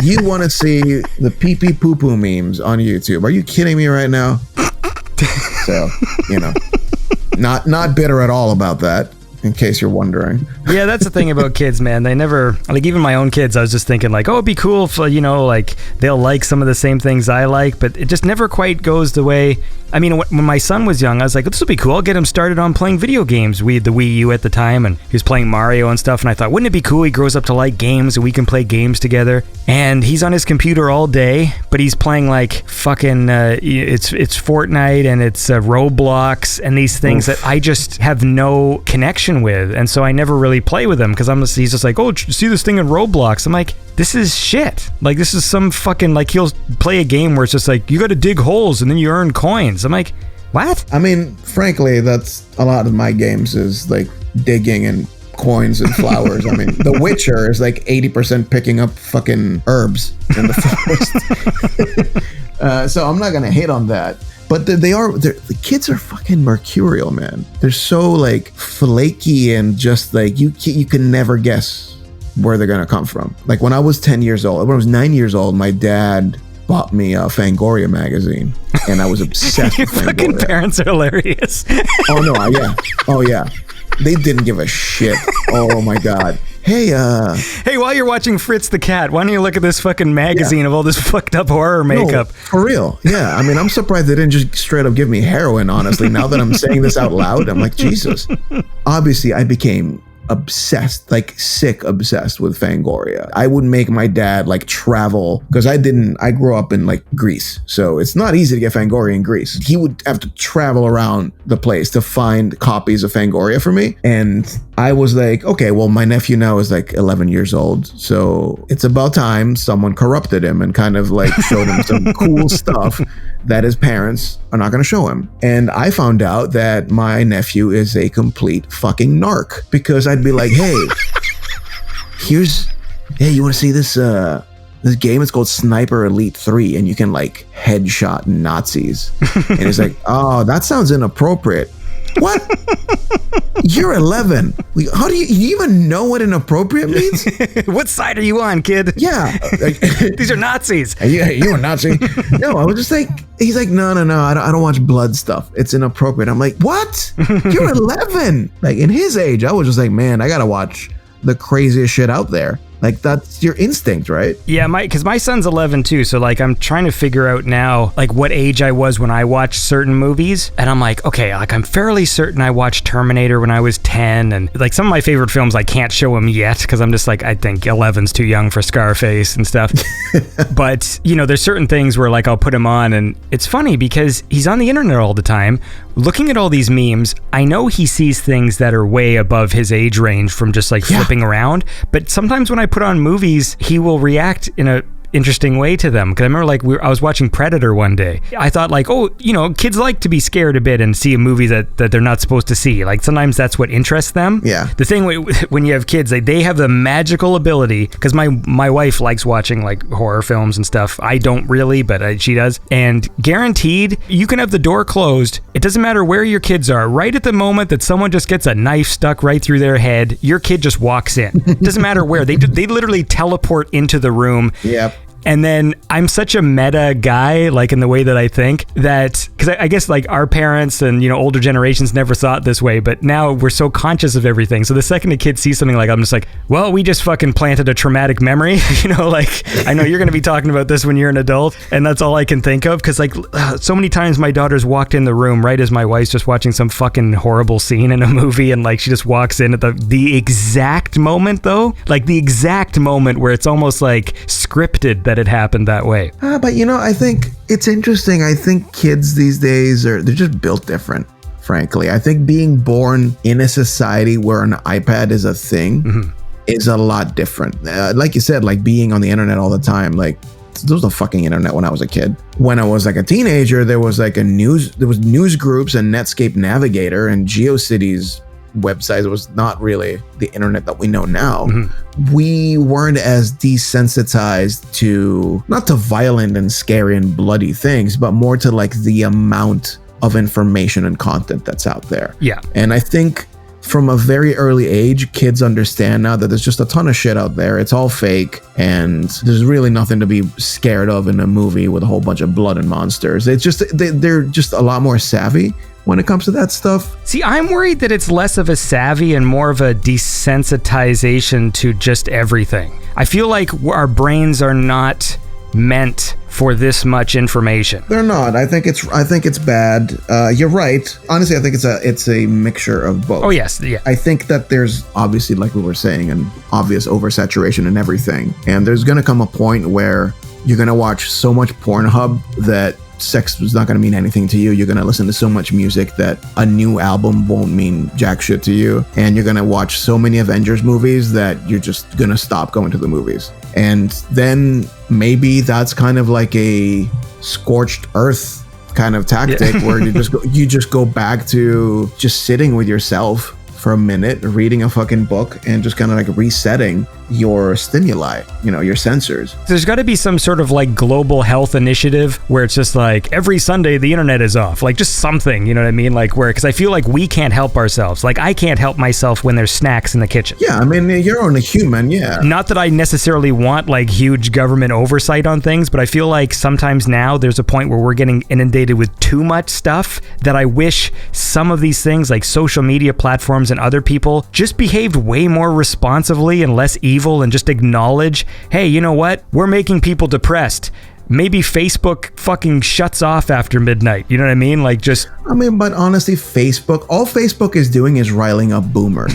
You want to see the pee-pee poo-poo memes on YouTube. Are you kidding me right now? So, not bitter at all about that, in case you're wondering. Yeah, that's the thing about kids, man. They never, like, even my own kids, I was just thinking like, oh, it'd be cool if, like they'll like some of the same things I like, but it just never quite goes the way. I mean, when my son was young, I was like, this will be cool. I'll get him started on playing video games. We had the Wii U at the time, and he was playing Mario and stuff, and I thought, wouldn't it be cool? He grows up to like games, and we can play games together. And he's on his computer all day, but he's playing like fucking, it's Fortnite, and it's Roblox, and these things that I just have no connection with. And so I never really play with him, because he's just like, oh, see this thing in Roblox? I'm like, this is shit. Like, this is some fucking, like, he'll play a game where it's just like, you got to dig holes and then you earn coins. I'm like, what? I mean, frankly, that's a lot of my games is like digging and coins and flowers. I mean, The Witcher is like 80% picking up fucking herbs in the forest. So I'm not going to hate on that. But the kids are fucking mercurial, man. They're so like flaky and just like, you can never guess where they're gonna come from. Like when I was 10 years old, when I was 9 years old, my dad bought me a Fangoria magazine, and I was obsessed with Fangoria. Fucking parents are hilarious. Oh no, yeah. Oh yeah. They didn't give a shit. Oh my God. hey, Hey, while you're watching Fritz the Cat, why don't you look at this fucking magazine of all this fucked up horror makeup? No, for real. Yeah. I mean, I'm surprised they didn't just straight up give me heroin, honestly. Now that I'm saying this out loud, I'm like, Jesus. Obviously, I became obsessed, like sick obsessed with Fangoria. I would make my dad like travel, because I grew up in like Greece, so it's not easy to get Fangoria in Greece. He would have to travel around the place to find copies of Fangoria for me. And I was like, okay, well, my nephew now is like 11 years old, so it's about time someone corrupted him and kind of like showed him some cool stuff that his parents are not going to show him. And I found out that my nephew is a complete fucking narc, because I'd be like, hey, you want to see this game? It's called Sniper Elite 3, and you can like headshot Nazis. And he's like, oh, that sounds inappropriate. What? You're 11. How do you even know what inappropriate means? What side are you on, kid? Yeah. These are Nazis. You a Nazi? No, I was just like, he's like, no, I don't watch blood stuff. It's inappropriate. I'm like, what? You're 11. Like in his age, I was just like, man, I gotta watch the craziest shit out there. Like, that's your instinct, right? Yeah, because my son's 11 too, so like I'm trying to figure out now like what age I was when I watched certain movies, and I'm like, okay, like I'm fairly certain I watched Terminator when I was 10, and like some of my favorite films I can't show him yet because I'm just like, I think 11's too young for Scarface and stuff. But you know, there's certain things where like I'll put him on, and it's funny because he's on the internet all the time looking at all these memes. I know he sees things that are way above his age range from just like flipping around, but sometimes when I put on movies, he will react in a interesting way to them. Because I remember like I was watching Predator one day. I thought like, oh, you know, kids like to be scared a bit and see a movie that they're not supposed to see. Like sometimes that's what interests them. Yeah. The thing when you have kids, like, they have the magical ability, because my wife likes watching like horror films and stuff. I don't really, but she does. And guaranteed, you can have the door closed. It doesn't matter where your kids are. Right at the moment that someone just gets a knife stuck right through their head, your kid just walks in. It doesn't matter where. They literally teleport into the room. Yep. And then I'm such a meta guy, like in the way that I think, that, because I guess like our parents and, you know, older generations never thought this way, but now we're so conscious of everything. So the second a kid sees something like, I'm just like, well, we just fucking planted a traumatic memory. You know, like, I know you're going to be talking about this when you're an adult, and that's all I can think of. Because like so many times my daughter's walked in the room right as my wife's just watching some fucking horrible scene in a movie, and like she just walks in at the exact moment though, like the exact moment where it's almost like scripted that it happened that way. But you know, I think it's interesting. I think kids these days they're just built different, frankly. I think being born in a society where an iPad is a thing is a lot different. Like you said, like being on the internet all the time, like there was the fucking internet when I was a kid. When I was like a teenager, there was news groups and Netscape Navigator and GeoCities websites. It was not really the internet that we know now. We weren't as desensitized to, not to violent and scary and bloody things, but more to like the amount of information and content that's out there. Yeah. And I think from a very early age, kids understand now that there's just a ton of shit out there. It's all fake, and there's really nothing to be scared of in a movie with a whole bunch of blood and monsters. It's just, they're just a lot more savvy when it comes to that stuff. See, I'm worried that it's less of a savvy and more of a desensitization to just everything. I feel like our brains are not meant for this much information. They're not. I think it's bad. You're right. Honestly, I think it's a mixture of both. Oh yes, yeah. I think that there's obviously, like we were saying, an obvious oversaturation in everything, and there's gonna come a point where you're gonna watch so much Pornhub that sex is not going to mean anything to you. You're going to listen to so much music that a new album won't mean jack shit to you. And you're going to watch so many Avengers movies that you're just going to stop going to the movies. And then maybe that's kind of like a scorched earth kind of tactic where you just go back to just sitting with yourself for a minute, reading a fucking book and just kind of like resetting your stimuli, your sensors. There's got to be some sort of like global health initiative where it's just like every Sunday the internet is off, like just something, you know what I mean? Like because I feel like we can't help ourselves. Like I can't help myself when there's snacks in the kitchen. Yeah, I mean, you're only human, yeah. Not that I necessarily want like huge government oversight on things, but I feel like sometimes now there's a point where we're getting inundated with too much stuff that I wish some of these things like social media platforms and other people just behaved way more responsibly and less evil and just acknowledge, hey, you know what? We're making people depressed. Maybe Facebook fucking shuts off after midnight. You know what I mean? Like just... I mean, but honestly, all Facebook is doing is riling up boomers.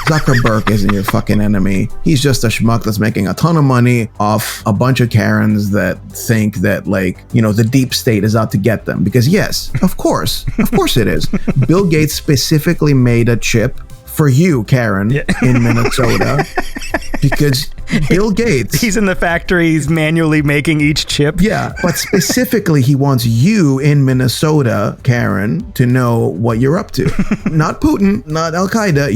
Zuckerberg isn't your fucking enemy. He's just a schmuck that's making a ton of money off a bunch of Karens that think that the deep state is out to get them. Because yes, of course it is. Bill Gates specifically made a chip for you, Karen, in Minnesota, because Bill Gates... He's in the factory, he's manually making each chip. Yeah, but specifically he wants you in Minnesota, Karen, to know what you're up to. Not Putin, not Al-Qaeda,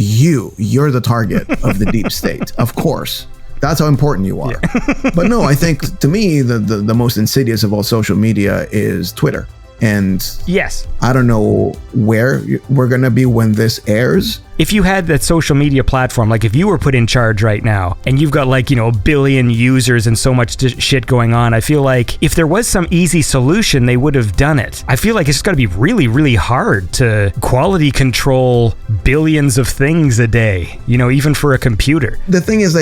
you're the target of the deep state, of course. That's how important you are. Yeah. But no, I think to me, the most insidious of all social media is Twitter. And yes, I don't know where we're going to be when this airs. If you had that social media platform, like if you were put in charge right now and you've got a billion users and so much shit going on, I feel like if there was some easy solution, they would have done it. I feel like it's just got to be really, really hard to quality control billions of things a day, even for a computer. The thing is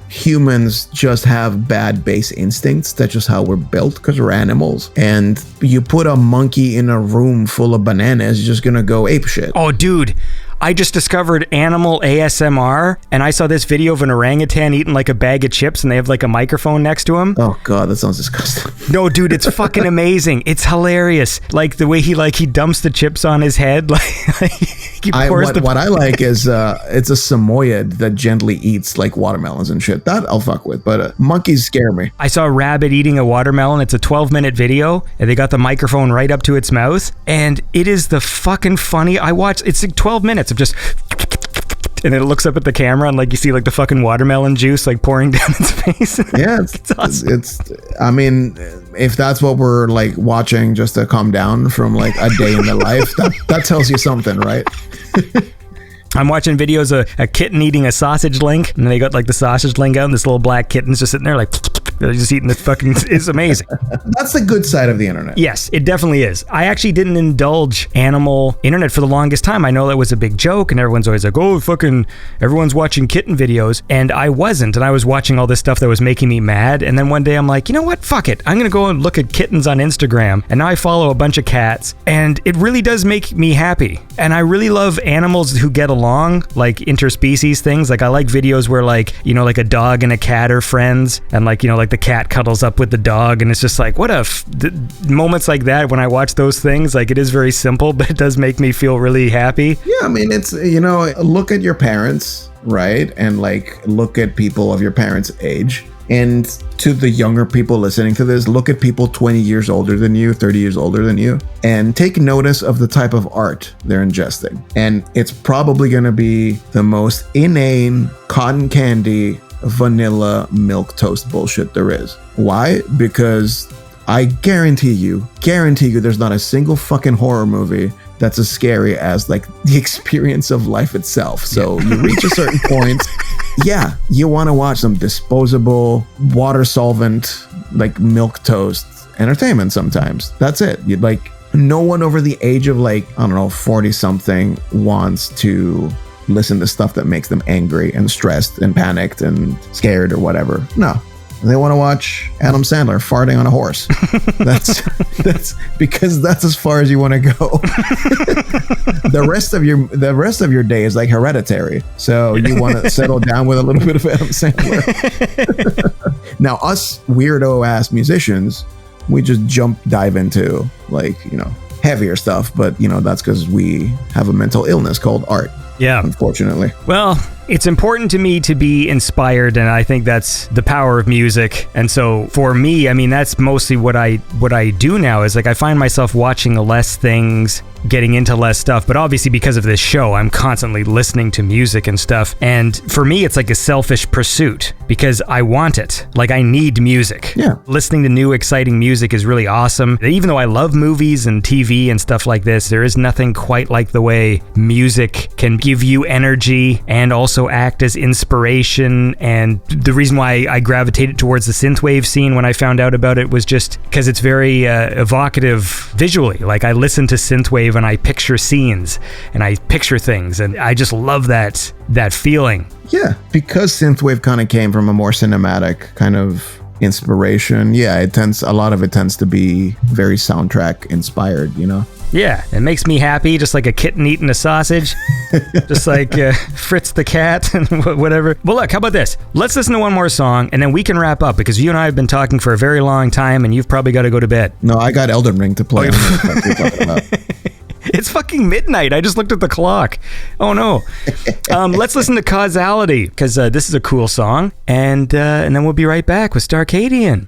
humans just have bad base instincts. That's just how we're built because we're animals. And you put a monkey in a room full of bananas, you're just going to go apeshit. Oh, dude. I just discovered animal ASMR, and I saw this video of an orangutan eating like a bag of chips, and they have like a microphone next to him. Oh god, that sounds disgusting. No, dude, it's fucking amazing. It's hilarious. Like the way he dumps the chips on his head. What I like is it's a Samoyed that gently eats like watermelons and shit. That I'll fuck with, but monkeys scare me. I saw a rabbit eating a watermelon. It's a 12-minute video, and they got the microphone right up to its mouth, and it is the fucking funny. It's like 12 minutes of just, and then it looks up at the camera and you see the fucking watermelon juice pouring down its face. Yeah, it's awesome. I mean, if that's what we're watching just to calm down from a day in the life, that tells you something, right? I'm watching videos of a kitten eating a sausage link, and they got the sausage link out, and this little black kitten's just sitting there they're just eating the fucking... It's amazing. That's the good side of the internet. Yes, it definitely is. I actually didn't indulge animal internet for the longest time. I know that was a big joke, and everyone's always like, oh, fucking... Everyone's watching kitten videos, and I wasn't, and I was watching all this stuff that was making me mad, and then one day I'm like, you know what? Fuck it. I'm gonna go and look at kittens on Instagram, and now I follow a bunch of cats, and it really does make me happy. And I really love animals who get along, interspecies things. I like videos where a dog and a cat are friends, and the cat cuddles up with the dog, and it's just moments like that when I watch those things. It is very simple, but it does make me feel really happy. Yeah, I mean, it's look at your parents, right? And look at people of your parents' age. And to the younger people listening to this, look at people 20 years older than you, 30 years older than you, and take notice of the type of art they're ingesting. And it's probably going to be the most inane, cotton candy, vanilla milk toast bullshit there is. Why? Because I guarantee you there's not a single fucking horror movie that's as scary as the experience of life itself. So you reach a certain point, you want to watch some disposable water solvent milk toast entertainment sometimes. That's it. You'd no one over the age of 40 something wants to listen to stuff that makes them angry and stressed and panicked and scared or whatever. No, they want to watch Adam Sandler farting on a horse. That's because that's as far as you want to go. The rest of your day is Hereditary, so you want to settle down with a little bit of Adam Sandler. Now us weirdo ass musicians, we just dive into heavier stuff, but that's because we have a mental illness called art. Yeah. Unfortunately. Well, It's important to me to be inspired, and I think that's the power of music. And so for me, I mean, that's mostly what I do now is like I find myself watching less things, getting into less stuff, but obviously because of this show, I'm constantly listening to music and stuff. And for me, it's like a selfish pursuit because I want it. Like I need music. Yeah. Listening to new, exciting music is really awesome. Even though I love movies and TV and stuff like this, there is nothing quite like the way music can give you energy and also act as inspiration. And the reason why I gravitated towards the synthwave scene when I found out about it was just because it's very evocative visually. Like I listen to synthwave and I picture scenes and I picture things, and I just love that feeling. Yeah, because synthwave kind of came from a more cinematic kind of inspiration. Yeah, a lot of it tends to be very soundtrack inspired, you know? Yeah, it makes me happy, just like a kitten eating a sausage, just like Fritz the cat and whatever. Well, look, how about this? Let's listen to one more song, and then we can wrap up, because you and I have been talking for a very long time, and you've probably got to go to bed. No, I got Elden Ring to play. It's fucking midnight. I just looked at the clock. Oh, no. Let's listen to Causality, because this is a cool song, and then we'll be right back with Starcadian.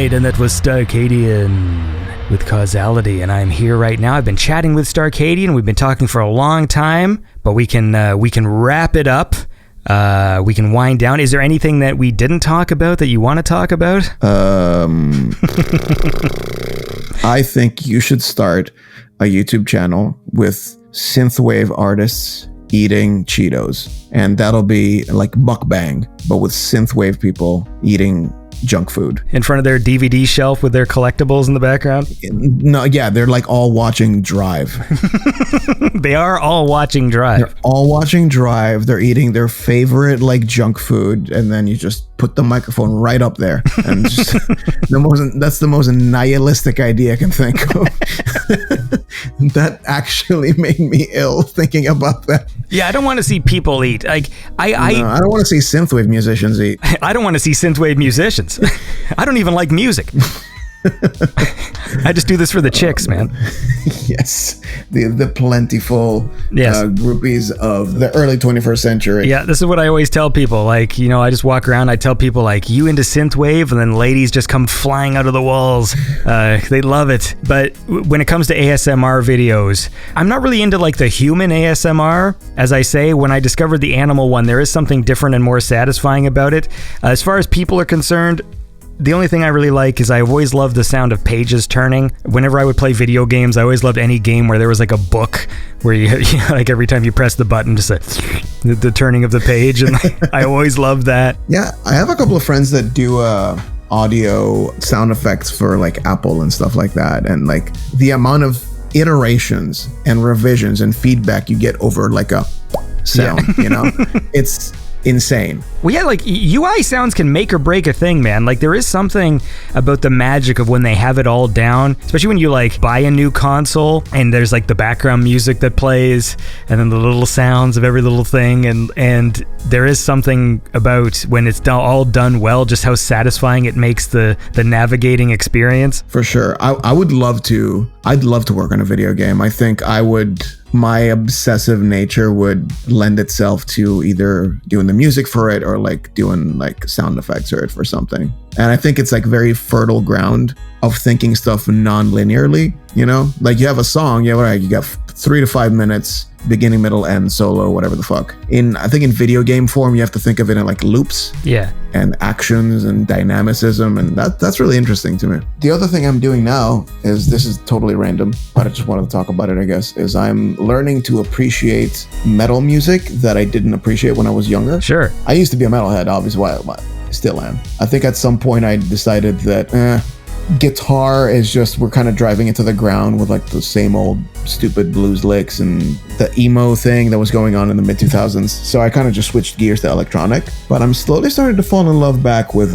right, and that was Starcadian with Causality, and I'm here right now. I've been chatting with Starcadian. We've been talking for a long time, but we can wrap it up. We can wind down. Is there anything that we didn't talk about that you want to talk about? I think you should start a YouTube channel with synthwave artists eating Cheetos, and that'll be like mukbang, but with synthwave people eating junk food in front of their DVD shelf with their collectibles in the background. No, yeah, they're like all watching Drive. They are all watching Drive. They're all watching Drive. They're eating their favorite like junk food, and then you just put the microphone right up there, and just that's the most nihilistic idea I can think of. That actually made me ill thinking about that. Yeah, I don't want to see people eat. Like I don't want to see synthwave musicians eat. I don't want to see synthwave musicians. I don't even like music. I just do this for the chicks, man. Yes, the plentiful groupies of the early 21st century. Yeah, this is what I always tell people. Like, you know, I just walk around, I tell people, like, you into synthwave? And then ladies just come flying out of the walls. They love it. But when it comes to ASMR videos, I'm not really into, like, the human ASMR. As I say, when I discovered the animal one, there is something different and more satisfying about it. As far as people are concerned, the only thing I really like is I've always loved the sound of pages turning. Whenever I would play video games, I always loved any game where there was like a book where you like every time you press the button, just the turning of the page. And I always loved that. Yeah, I have a couple of friends that do audio sound effects for like Apple and stuff like that. And like the amount of iterations and revisions and feedback you get over like a sound, you know, it's insane. Well, yeah, like UI sounds can make or break a thing, man. Like there is something about the magic of when they have it all down, especially when you like buy a new console and there's like the background music that plays and then the little sounds of every little thing, and there is something about when it's all done well, just how satisfying it makes the navigating experience. For sure. I'd love to work on a video game. I think my obsessive nature would lend itself to either doing the music for it or like doing like sound effects for something. And I think it's like very fertile ground of thinking stuff non-linearly, you know? Like you have a song, you got 3 to 5 minutes, beginning, middle, end, solo, whatever the fuck. I think in video game form, you have to think of it in like loops. Yeah. And actions and dynamicism, and that's really interesting to me. The other thing I'm doing now is, this is totally random, but I just wanted to talk about it, I guess, is I'm learning to appreciate metal music that I didn't appreciate when I was younger. Sure. I used to be a metalhead, obviously, but I still am. I think at some point I decided that guitar is just, we're kind of driving into the ground with like the same old stupid blues licks and the emo thing that was going on in the mid 2000s. So I kind of just switched gears to electronic, but I'm slowly starting to fall in love back with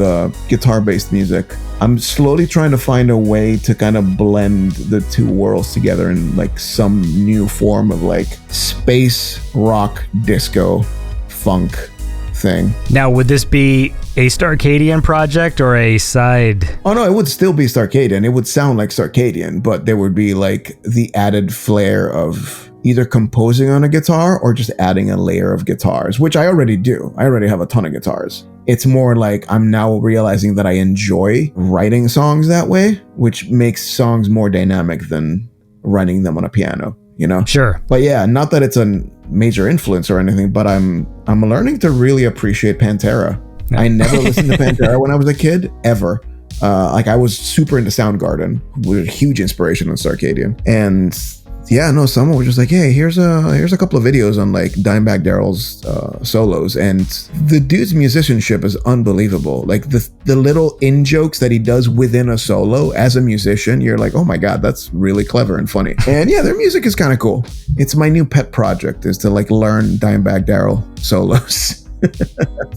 guitar-based music. I'm slowly trying to find a way to kind of blend the two worlds together in like some new form of like space rock disco funk thing. Now, would this be a Starcadian project or a side? Oh no, it would still be Starcadian. It would sound like Starcadian, but there would be like the added flair of either composing on a guitar or just adding a layer of guitars, which I already do. I already have a ton of guitars. It's more like I'm now realizing that I enjoy writing songs that way, which makes songs more dynamic than writing them on a piano, you know? Sure. But yeah, not that it's a major influence or anything, but I'm learning to really appreciate Pantera. I never listened to Pantera when I was a kid, ever. Like I was super into Soundgarden, was a huge inspiration on Starcadian. And yeah, no, someone was just like, hey, here's a couple of videos on like Dimebag Darrell's solos, and the dude's musicianship is unbelievable. Like the little in jokes that he does within a solo as a musician, you're like, oh my god, that's really clever and funny. And yeah, their music is kind of cool. It's my new pet project, is to like learn Dimebag Darrell solos.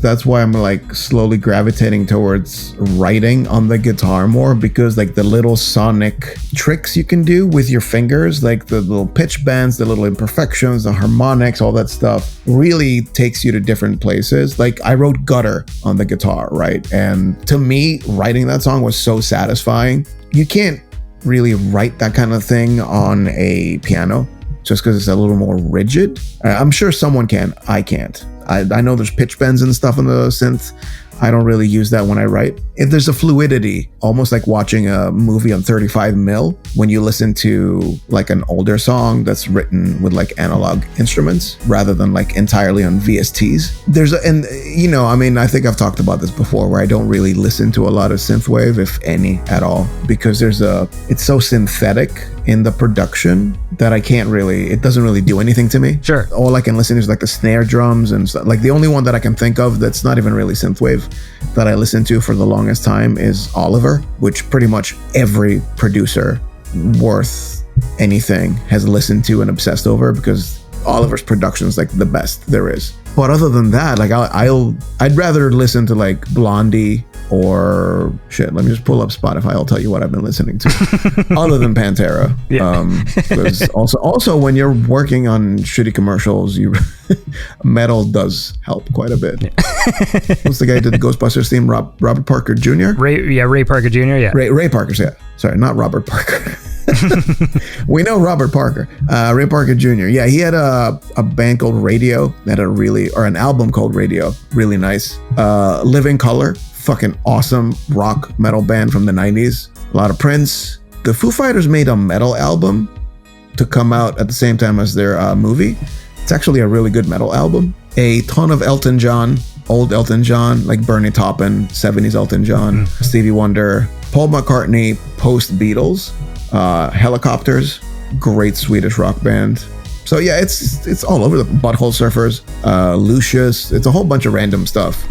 That's why I'm like slowly gravitating towards writing on the guitar more, because like the little sonic tricks you can do with your fingers, like the little pitch bends, the little imperfections, the harmonics, all that stuff really takes you to different places. Like I wrote Gutter on the guitar, right? And to me, writing that song was so satisfying. You can't really write that kind of thing on a piano just because it's a little more rigid. I'm sure someone can. I can't. I know there's pitch bends and stuff in the synth, I don't really use that when I write. There's a fluidity, almost like watching a movie on 35 mil when you listen to like an older song that's written with like analog instruments rather than like entirely on VSTs. I think I've talked about this before, where I don't really listen to a lot of synthwave, if any at all, because it's so synthetic in the production that it doesn't really do anything to me. Sure. All I can listen to is like the snare drums and stuff. Like the only one that I can think of that's not even really synthwave that I listened to for the longest time is Oliver, which pretty much every producer worth anything has listened to and obsessed over, because Oliver's production is like the best there is. But other than that, like I'd rather listen to like Blondie or shit. Let me just pull up Spotify. I'll tell you what I've been listening to, other than Pantera. Yeah. Because also when you're working on shitty commercials, metal does help quite a bit. What's the guy who did the Ghostbusters theme? Robert Parker Jr. Ray Parker Jr. Yeah. Ray Parker's, yeah. Sorry, not Robert Parker. We know Robert Parker. Ray Parker Jr. Yeah, he had a band called Radio that an album called Radio, really nice. Living Color, fucking awesome rock metal band from the 90s. A lot of Prince. The Foo Fighters made a metal album to come out at the same time as their movie. It's actually a really good metal album. A ton of Elton John, old Elton John, like Bernie Taupin, 70s Elton John, Stevie Wonder, Paul McCartney, post Beatles. Helicopters, great Swedish rock band. So yeah, it's all over the Butthole Surfers, Lucius. It's a whole bunch of random stuff.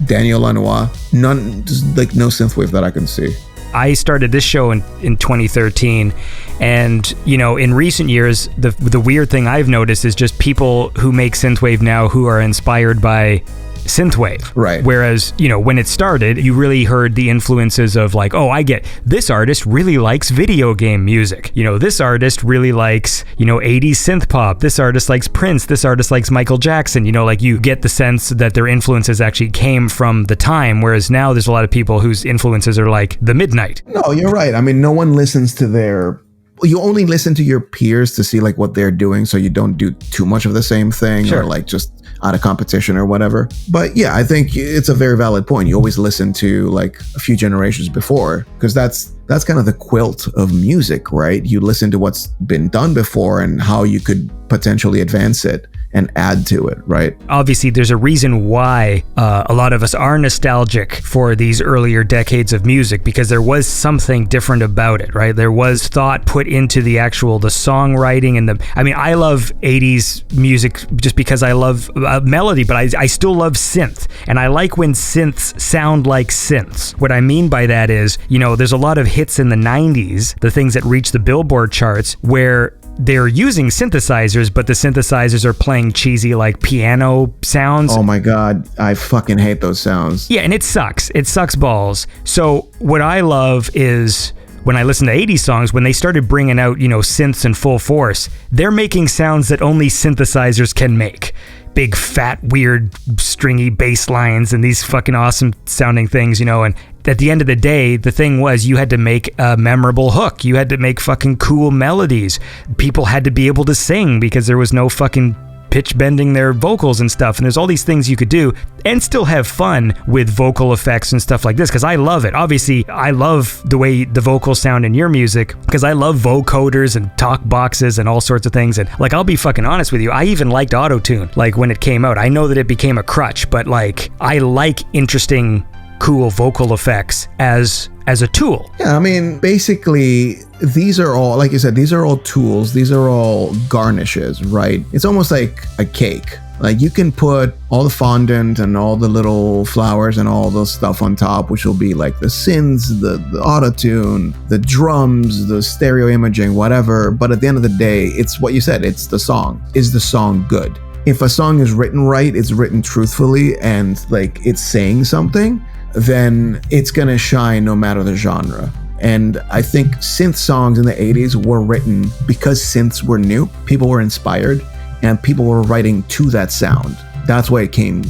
Daniel Lanois. No synthwave that I can see. I started this show in 2013, and in recent years, the weird thing I've noticed is just people who make synthwave now who are inspired by synthwave. Right. Whereas, when it started, you really heard the influences of like, oh, I get this artist really likes video game music. This artist really likes, 80s synth pop. This artist likes Prince. This artist likes Michael Jackson. Like you get the sense that their influences actually came from the time. Whereas now there's a lot of people whose influences are like the Midnight. No, you're right. I mean, no one listens to you only listen to your peers to see like what they're doing, so you don't do too much of the same thing. Sure. Or like just out of competition or whatever. But yeah, I think it's a very valid point. You always listen to like a few generations before, because that's kind of the quilt of music, right? You listen to what's been done before and how you could potentially advance it and add to it, right? Obviously, there's a reason why a lot of us are nostalgic for these earlier decades of music, because there was something different about it, right? There was thought put into the songwriting and I love 80s music just because I love melody, but I still love synth. And I like when synths sound like synths. What I mean by that is, there's a lot of hits in the 90s, the things that reach the Billboard charts, where they're using synthesizers, but the synthesizers are playing cheesy like piano sounds. Oh my God, I fucking hate those sounds. Yeah, and it sucks. It sucks balls. So what I love is when I listen to 80s songs, when they started bringing out, synths in full force, they're making sounds that only synthesizers can make. Big, fat, weird, stringy bass lines and these fucking awesome sounding things, and at the end of the day, the thing was you had to make a memorable hook. You had to make fucking cool melodies. People had to be able to sing because there was no fucking pitch bending their vocals and stuff. And there's all these things you could do and still have fun with vocal effects and stuff like this, because I love it. Obviously, I love the way the vocals sound in your music because I love vocoders and talk boxes and all sorts of things. And like, I'll be fucking honest with you, I even liked auto-tune like when it came out. I know that it became a crutch, but like, I like interesting, cool vocal effects as a tool. Yeah, I mean, basically, these are all, like you said, these are all tools. These are all garnishes, right? It's almost like a cake. Like you can put all the fondant and all the little flowers and all the stuff on top, which will be like the synths, the auto-tune, the drums, the stereo imaging, whatever. But at the end of the day, it's what you said, it's the song. Is the song good? If a song is written right, it's written truthfully, and like it's saying something, then it's gonna shine no matter the genre. And I think synth songs in the 80s were written because synths were new, people were inspired, and people were writing to that sound. That's why it came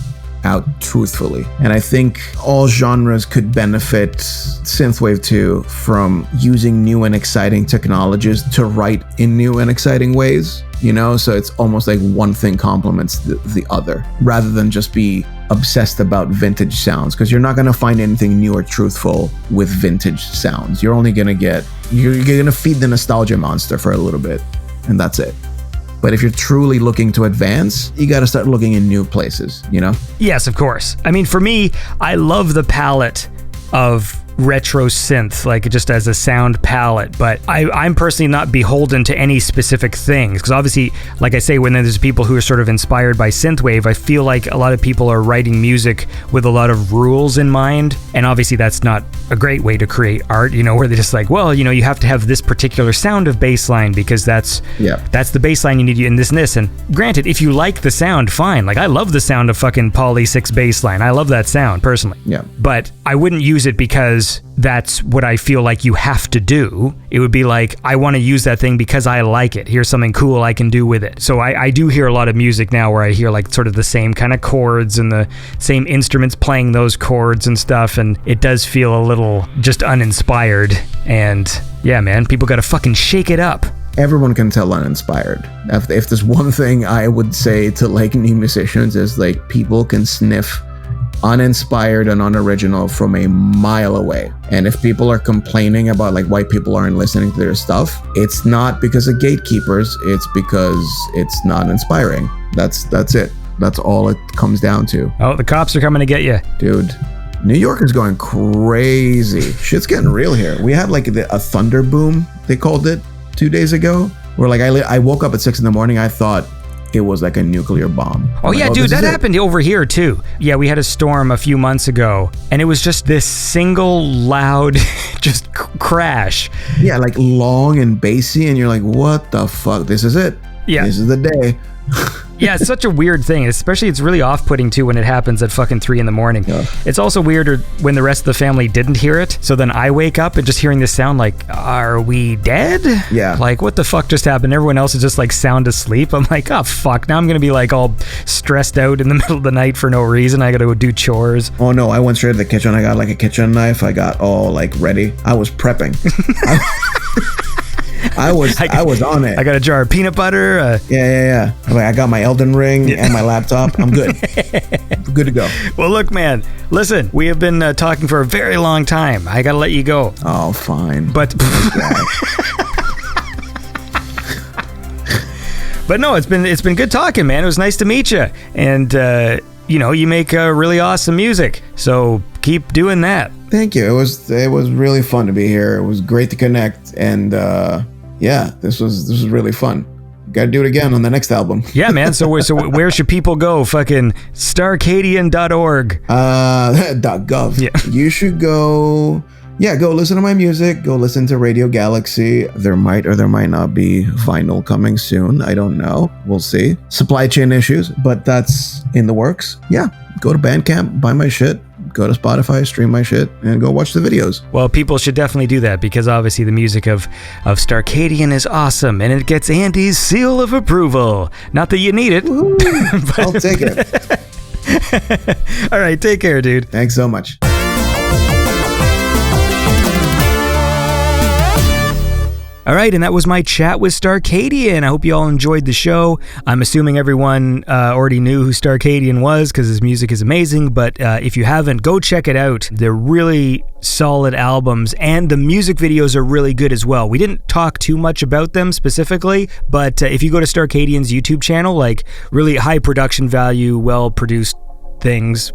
out truthfully. And I think all genres could benefit synthwave too from using new and exciting technologies to write in new and exciting ways, so it's almost like one thing complements the other, rather than just be obsessed about vintage sounds, because you're not going to find anything new or truthful with vintage sounds. You're only going to you're going to feed the nostalgia monster for a little bit, and that's it. But if you're truly looking to advance, you got to start looking in new places, you know? Yes, of course. I mean, for me, I love the palette of retro synth, like just as a sound palette, but I'm personally not beholden to any specific things, because obviously, like I say, when there's people who are sort of inspired by synthwave, I feel like a lot of people are writing music with a lot of rules in mind, and obviously that's not a great way to create art, you know, where they're just like, well, you know, you have to have this particular sound of bass line because that's the bass line you need in this and this. And granted, if you like the sound, fine. Like, I love the sound of fucking Poly 6 bass line. I love that sound personally. Yeah. But I wouldn't use it because that's what I feel like you have to do. It would be like, I want to use that thing because I like it. Here's something cool I can do with it. So I do hear a lot of music now where I hear like sort of the same kind of chords and the same instruments playing those chords and stuff, and it does feel a little just uninspired. And yeah, man, people gotta fucking shake it up. Everyone can tell uninspired. If there's one thing I would say to like new musicians is like, people can sniff uninspired and unoriginal from a mile away. And if people are complaining about like why people aren't listening to their stuff, it's not because of gatekeepers, it's because it's not inspiring. That's it. That's all it comes down to. Oh, the cops are coming to get you. Dude, New York is going crazy. Shit's getting real here. We had like a thunder boom, they called it, 2 days ago, where like I woke up at 6 a.m. I thought it was like a nuclear bomb. Oh yeah, dude, that happened over here too. Yeah, we had a storm a few months ago, and it was just this single loud just crash. Yeah, like long and bassy, and you're like, what the fuck? This is it. Yeah. This is the day. Yeah, it's such a weird thing. Especially, it's really off-putting too when it happens at fucking 3 a.m. Yeah. It's also weirder when the rest of the family didn't hear it. So then I wake up and just hearing this sound like, are we dead? Yeah. Like, what the fuck just happened? Everyone else is just like sound asleep. I'm like, oh fuck, now I'm gonna be like all stressed out in the middle of the night for no reason. I gotta go do chores. Oh no, I went straight to the kitchen. I got like a kitchen knife. I got all like ready. I was prepping. I was on it. I got a jar of peanut butter. Yeah. I got my Elden Ring and my laptop. I'm good. Good to go. Well, look, man. Listen, we have been talking for a very long time. I gotta let you go. Oh, fine. But but no, it's been good talking, man. It was nice to meet you, and you know, you make really awesome music. So keep doing that. Thank you. It was really fun to be here. It was great to connect, and yeah, this was really fun. Got to do it again on the next album. Yeah, man. So where should people go? Fucking Starcadian.org. .gov. Yeah. You should go. Yeah, go listen to my music. Go listen to Radio Galaxy. There might or there might not be vinyl coming soon. I don't know. We'll see. Supply chain issues, but that's in the works. Yeah, go to Bandcamp, buy my shit. Go to Spotify, stream my shit, and go watch the videos. Well, people should definitely do that, because obviously the music of Starcadian is awesome, and it gets Andy's seal of approval. Not that you need it. But I'll take it. All right, take care, dude. Thanks so much. All right, and that was my chat with Starcadian. I hope you all enjoyed the show. I'm assuming everyone already knew who Starcadian was, because his music is amazing, but if you haven't, go check it out. They're really solid albums, and the music videos are really good as well. We didn't talk too much about them specifically, but if you go to Starcadian's YouTube channel, like really high production value, well-produced things.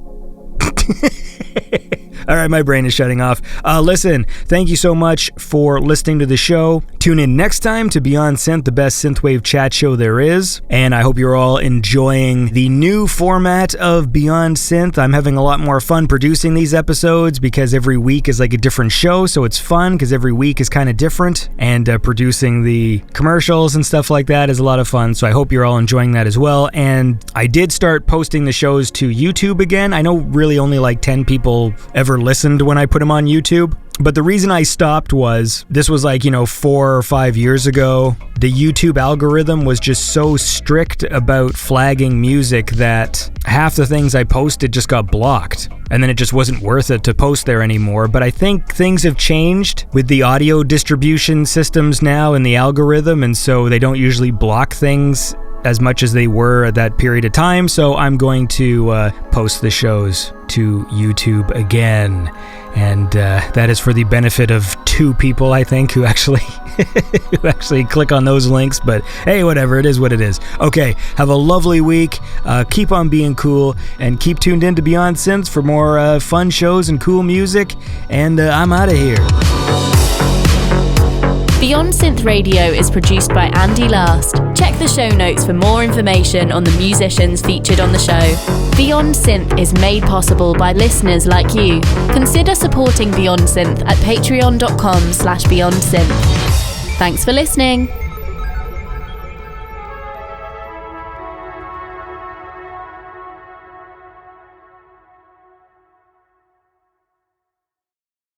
All right, my brain is shutting off. Listen, thank you so much for listening to the show. Tune in next time to Beyond Synth, the best synthwave chat show there is. And I hope you're all enjoying the new format of Beyond Synth. I'm having a lot more fun producing these episodes, because every week is like a different show, so it's fun because every week is kind of different. And producing the commercials and stuff like that is a lot of fun, so I hope you're all enjoying that as well. And I did start posting the shows to YouTube again. I know really only like 10 people ever listened when I put them on YouTube. But the reason I stopped was, this was like, 4 or 5 years ago. The YouTube algorithm was just so strict about flagging music that half the things I posted just got blocked. And then it just wasn't worth it to post there anymore. But I think things have changed with the audio distribution systems now and the algorithm, and so they don't usually block things as much as they were at that period of time, so I'm going to post the shows to YouTube again. And that is for the benefit of 2 people, I think, who actually click on those links. But hey, whatever, it is what it is. Okay, have a lovely week. Keep on being cool, and keep tuned in to Beyond Synth for more fun shows and cool music. And I'm out of here. Beyond Synth Radio is produced by Andy Last. Check the show notes for more information on the musicians featured on the show. Beyond Synth is made possible by listeners like you. Consider supporting Beyond Synth at patreon.com/BeyondSynth. Thanks for listening.